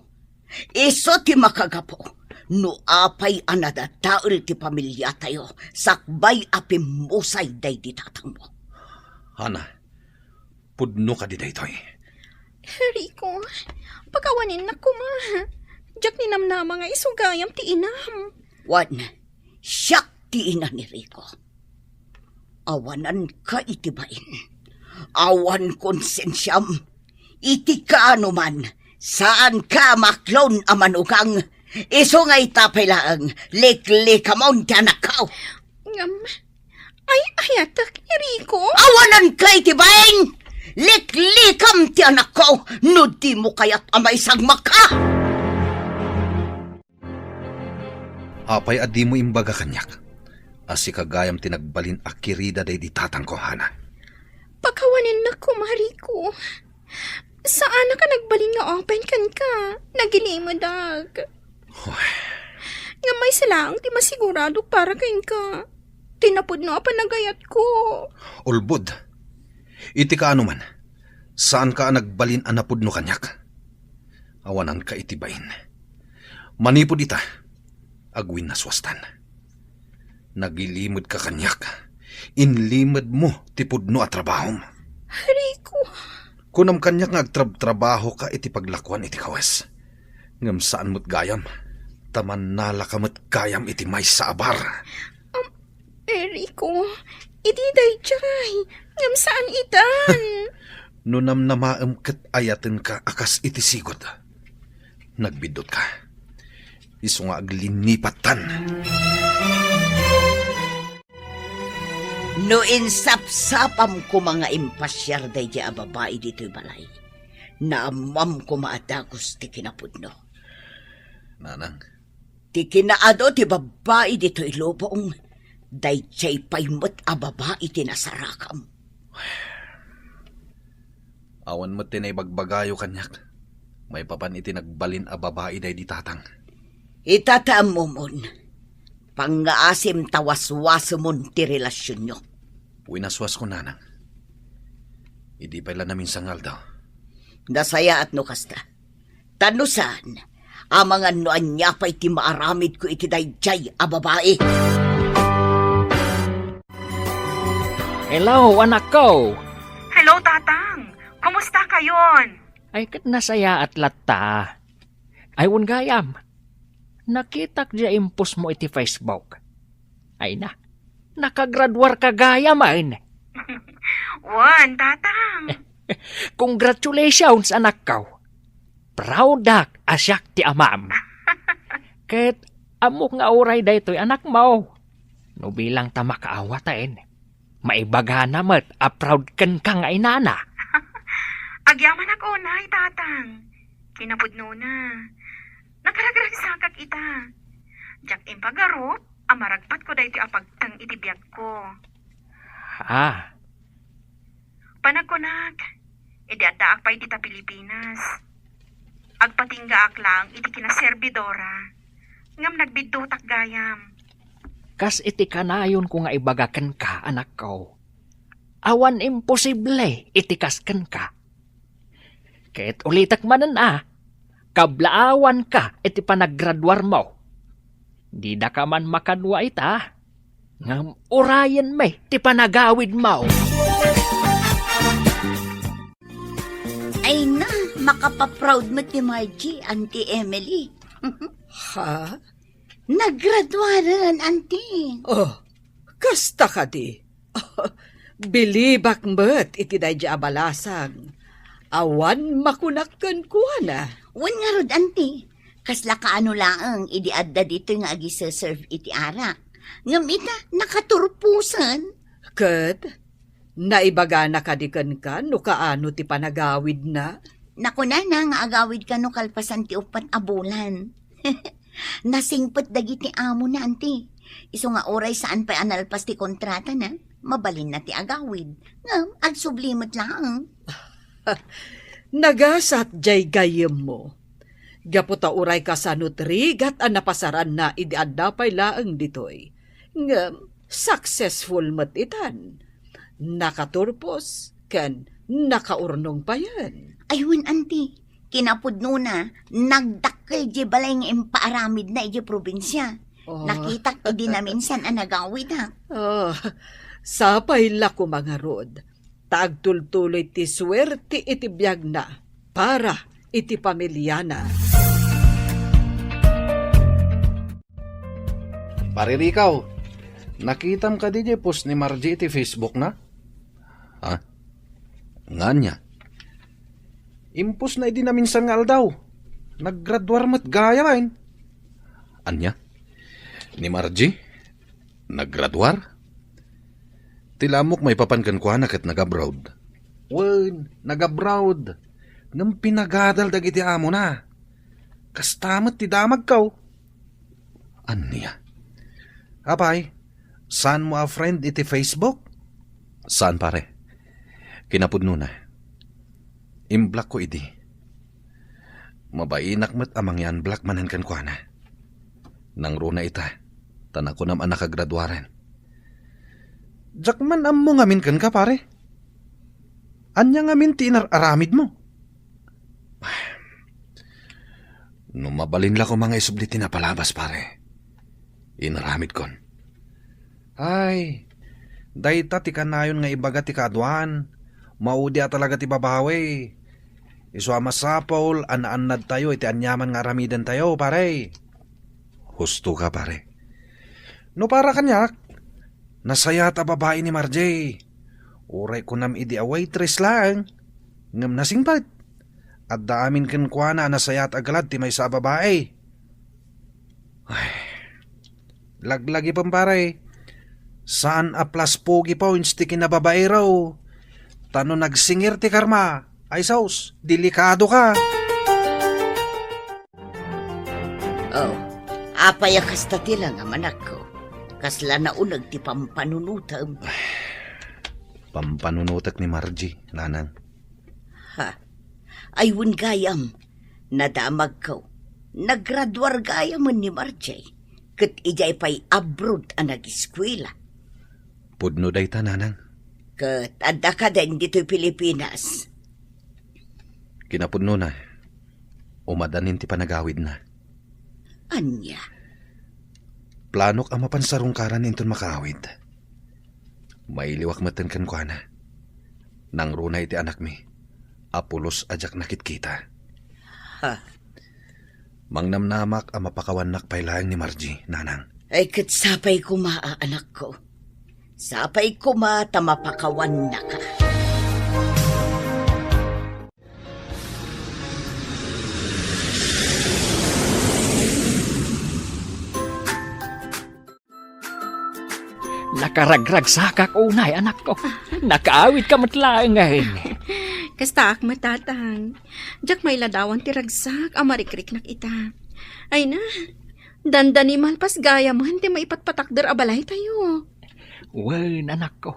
Iso ti makagapo, no apay anadataol ti pamilya tayo, sakbay apimusay daydi tatang mo. Hana, pudno ka di daytoy. Rico, pagawanin na ko ma. Diyak ni namnama nga isugayam ti inam. Wan, siyak ti ina ni Rico. Awanan ka itibain. Awan konsensyam. Iti ka anuman. Saan ka maklon amanugang. Iso nga itapay lang. Liklikamon ti anak ka. Ay, ayatak ni Rico. Awanan ka itibain. Liklikam ti anak ko. No di mo kaya't amay sagmak ka. Apay adi mo imbaga kanyak. Asi kagayam tinagbalin akirida day di tatang ko, Hana. Pagkawanin na ko, Mariko. Saan na ka nagbalin nga open kan ka? Nagilimadag. Nga may silang ti masigurado para kain ka. Tinapod na panagayat ko. Ulbod, iti ka ano man, saan ka nagbalin anapod no kanyak? Awanan ka itibain. Manipod ita, agwin na swastan. Nagilimod ka kanyak, inlimod mo tipod no at trabahom. Rico. Kunam kanyak nga agtrabaho ka iti paglakwan iti kawes. Ngam saan mo't gayam, taman nala ka mo't gayam iti may sa abar. Rico, iti day jay. Ngam saan itan? Nunam na maamkat ayatin ka akas iti sigot. Nagbidot ka. Iso nga aglinipatan. No insapsapam ko mga impasyar day di a babae dito'y balay. Naamam ko maadagos ti kinapudno. Nanang, Ti kinaado ti babae dito'y lobong. Day jay paymot a babae ti nasarakam. awan mo tinay bagbagayo kanyak. May papan iti nagbalin a babae day di tatang. Itataam mo mon. Pangaasim tawaswasamon ti relasyon nyo. Winaswas ko, nanang. Idi pala namin sangal daw. Nasaya at no kasta. Tanusan, amangan no anya pa iti maaramid ko iti dayjay a babae. Hello, anak ko! Hello, Tatang. Kumusta kayon? Ay kat nasaya at latta. Aywan gayam. Nakitak dya impos mo iti Facebook. Ay na, nakagradwar ka gayam ay. Wan, Tatang. Congratulations, anak ko. Proudak asyak ti amam. Ket amok nga oray daytoy anak mo. No bilang ta makaawatain. Maibaga namat a proud ken ka nga inana. Agyaman ako, nay, Tatang. Kinapudno na. Nakaragrag sakak ita. Jak impagarop, amaragpat ko dahi ti apagtang itibiyag ko. Ah, Panagkunak, edi adaak pa iti ta Pilipinas. Agpatingga ak lang iti kinaservidora. Ngam nagbidutak gayam. kas iti kanayon ko nga ibagaken ka, anak ko. Awan imposible iti kasken ka. Kahit ulitak manan kablaawan ka iti panaggraduar mo. Di da ka man makadwa ita. Ngam urayan may ti panagawid mo. Ay na, makapaproud mo ti Margie, Auntie Emily. Ha? Naggraduaran, Auntie. Oh, kasta ka di. Bilibak mo't iti day di abalasang. Awan makunakkan kuha na. Wan nga rod, Auntie. Kasla kaano laang, idi adda dito nga agi-serve iti ara. Ngam ita, nakaturpusan. Kat, naibaga na kadikan ka no kaano ti panagawid na. Naku na nga agawid ka no kalpasan ti upat abulan. Nasingpet dagiti amo na, Auntie. Iso nga oray saan pa analpas ti kontrata na, mabalin na ti agawid. Ngam, agsublimot lang. Nagasat jay gayem mo. Gaputa uray ka sa nutrigat ang napasaran na idiadapay laang ditoy. Ngam, successful mat itan. Nakaturpos, kan nakaurnong pa yan. Ayun, Auntie. Kinapudno na, nagdakkel di balay nga impaaramid na iji probinsya. Oh. Nakita idi na minsan ang nagawid ha. Oh, sapay la ko mga rod. Tagtultuloy ti swerte iti biyag na para iti pamilya na. Pare Rikaw, nakitam ka di post ni Margie iti Facebook na? Ha? Nga niya. Impos na idi na minsan nga aldaw. Naggraduar mat gaya kain. Anya? Ni Margie? Naggraduar? Tilamok may papankan ko anak at nag-abroad. Wen, nag-abroad. Ngam pinagadal dagiti amo na. Kastamat ti damag kaw. Anya? Apay, saan mo a friend iti Facebook? Saan pare? Kinapudno na. Imblock ko idi. Mabainak mat amang yan black manan kan ko na. Nang runa ita, tanak ko naman nakagraduaren. Diyak man am mo ngamin kan ka pare. Anya ngamin ti inararamid mo. No mabalin la ko mga isubliti na palabas pare. Inaramid kon. Ay, dayta ti kanayon nga ibaga ti kaduan. Maudi talaga ti babawi. Isu amasapaul an-annad tayo iti anyaman nga ramidan tayo pare. Husto ka pare. No para kanyak, nasaya ta babae ni Margie. Uray ko nam idi a waitress lang. Ngam nasingpat. At daamin ken kuana nasaya at agalad ti may sa babae. Ay, laglagi pang pare. Saan a plus pogi points ti kinababae raw. Tano nagsingir ti karma. Ay saus, delikado ka. Oh, apaya kasta ti lang amanak ko. Kasla na unag ti pampanunutam. Pampanunutak ni Margie, nanang. Ha, ayun gayam, nadamag ko. Naggraduar gayam ni Margie. Kat ijay pa'y abroad ang nag-eskwela. Pudno day ta, nanang. Kat adda ka din dito'y Pilipinas. Kinapudno na. Umadanin ti panagawid na. Anya? Planok ang mapansarungkaran inton makawid. Mailiwak matan kan ko na. Nang runa iti anak mi. Apulos ajak nakit kita. Ha? Mangnamnamak ang mapakawanak pailaang ni Margie, nanang. Ay kat sapay kuma anak ko. Sapay kuma tamapakawan na ka. Nakaragrag sa kakunay, anak ko. Nakaawit ka matlaang ngayon. Kasta ak matatang. Diyak may ladawan ti ragsak, amarikrik nak ita. Ay na, dandani malpas gaya mo, hindi maipatpatakder abalay tayo. Wen, anak ko.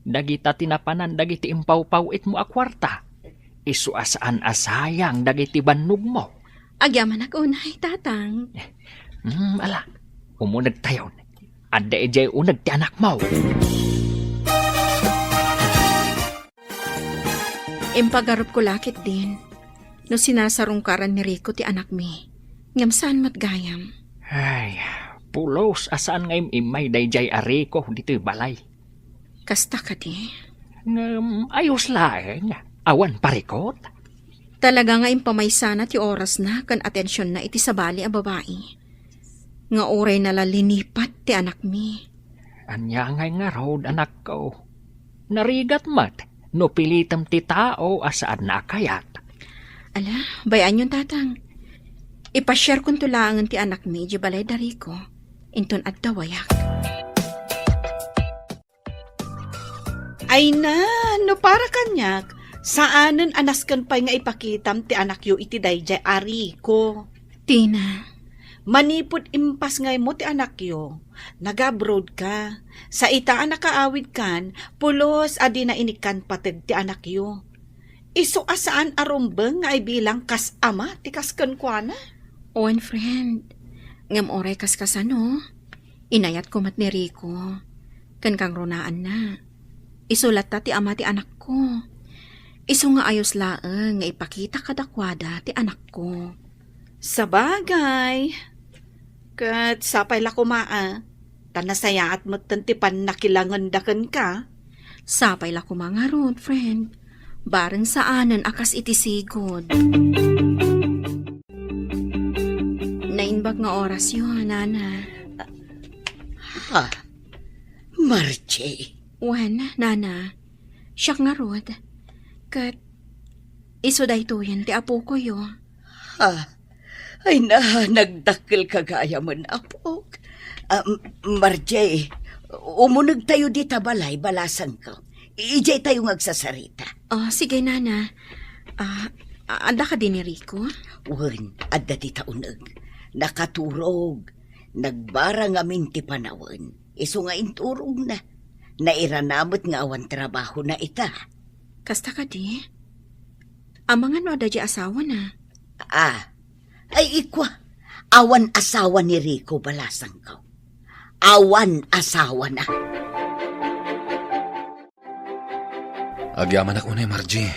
Dagita tinapanan, dagiti impaw-pawit mo akwarta. Isu asaan asayang, dagiti bannog mo. Agyaman ako unay, tatang. Ala, umunag tayo. Adda ejay unag ti anak mo. Impagarup ko lakit din. No sinasarungkaran ni Rico ti anak mi. Ngam saan matgayam. Ay, pulos asaan ngayon imay dayjay ariko dito'y balay. Kasta ka di. Ayos laeng, awan parikot. Talaga nga impamaysa ti oras na kan atensyon na iti sabali a babae. Nga oray na lalinipat ti anak mi. Anya ngay nga road anak ko. Narigat mat, no pilitam ti tao asaan na akayat. Ala, bayan yung tatang. Ipashare kong tulangan ti anak mi, di balay dari ko. Inton at dawayak. Ay na, no para kanyak. Saanen anaskan pa'y nga ipakitam ti anak yu iti dayjay ari ko. Tina, Manipod impas ngay mo ti anak yu. Nag-abroad ka. Sa ita nakaawid kan, pulos adi na inikan patid ti anak yu. Iso asaan arumbeng nga ay bilang kas ama ti kaskan kwa na. owen friend. Ngam oray kaskasano. Inayat ko mat ni Rico. Kan kang runaan na. Isulat ta ti ama ti anak ko. Iso nga ayos laeng nga ipakita kadakwada ti anak ko. Sabagay. Kat sapay la kumaa. Tanasayaat mo tantipan nakilangan dakan ka. Sapay la kumangarod, friend. Bareng saanan akas iti sigod. Nainbag nga oras yun, nana. Ha? Marche. Wen, nana. Siyak nga rod. Kat, iso dayto yan, ti apo ko yo. Ha? Ay na, nagdakil kagaya mo na po. Marche, umunag tayo di tabalay, balasan ko. Ijay tayo ngagsasarita. Oh, sige, nana. Anda ka din ni Rico? Wen, adda di taunag. Nakaturog. Nagbara nga minti panawan. Iso nga inturog na. Nairanamot nga awan trabaho na ita. Kasta ka di? Amangan no adadya asawa na. Ay ikwa. Awan asawa ni Rico balasan ko. Awan asawa na. Agyaman ako na, Margie.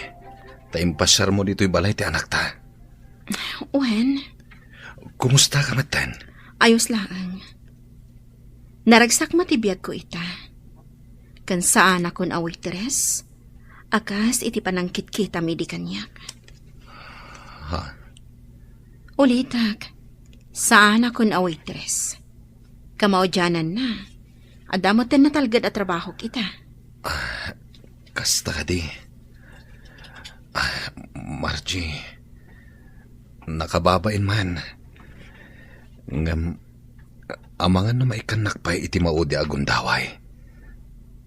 Taimpasyar mo dito'y balay ti anak ta. Wen, Kumusta ka matan? ayos lang. Naragsak matibiyag ko ita. Kan saan akon away teres, akas iti panangkit kita midi kanyak. Ha? Ulitak, saan akon away teres. Kamaudyanan na. Adamotin na talgad at trabaho kita. Kasta ka di. Margie, nakababain man. Ngam, amangan na maikanak pa'y iti maudi agundaway.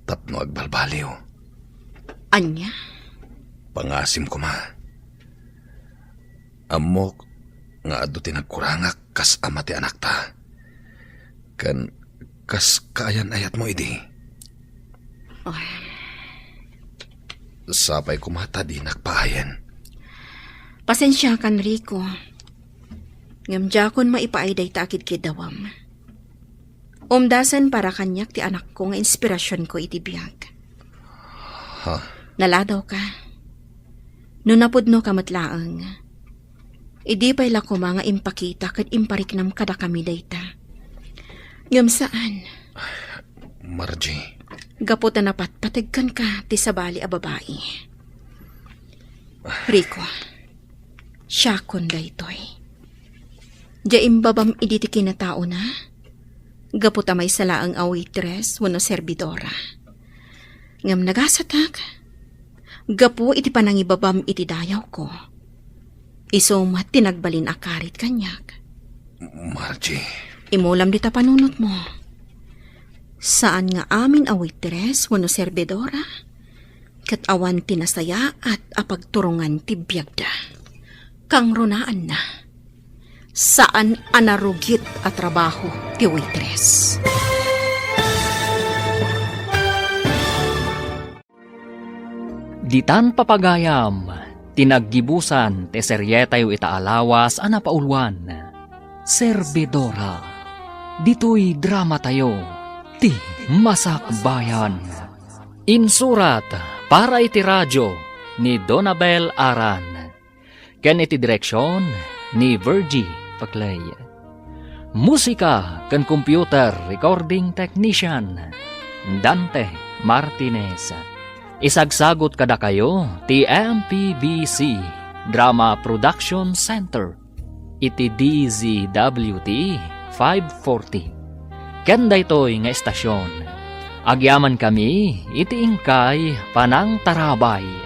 Tapno agbalbaliw. Anya? Pangasim ko ma. Amok nga ado tinagkurangak kas ama ti anak ta. Kan kas kaayan ayat mo idi. Sapay kumata di nakpaayan. Pasensya kan, Rico. Ngamjakon maipaayday takid kidawam. Umdasan para kanyak ti anak ko nga inspirasyon ko iti biyag. Ha? Naladaw ka. Nunapudno ka matlaang. Idi pa'y lako mga impakita kad impariknam kada kami dayta. Ngam saan? Margie. Gaputa na patpatigkan ka ti sabali a babae. Rico, siya kon daytoy. Diyaim babam idi ti kinatao na. Gaputa may salaang a waitress wano servidora. Ngam nagasatak. Gapu iti panangibabam iti dayaw ko. Isumat tinagbalin akarit kanyak. Margie. Imulam dita panunot mo. Saan nga amin a waitress wano servidora? Kat awan tinasaya at apagturungan ti biyagda. Kang runaan na. Saan anarugit at trabaho ti waitress? Ditan papagayam, tinaggibusan te seryetayo itaalawas ana paulwan. Servidora, dito'y drama tayo, ti Masakbayan. Insurat para iti radyo ni Donabel Aran. ken iti direksyon ni Virgie Paclay. Musika ken computer recording technician Dante Martinez. Isagsagot kada kayo ti MPBC Drama Production Center iti DZWT 540. Ken daytoy nga estasyon. Agyaman kami iti ingkay panang tarabay.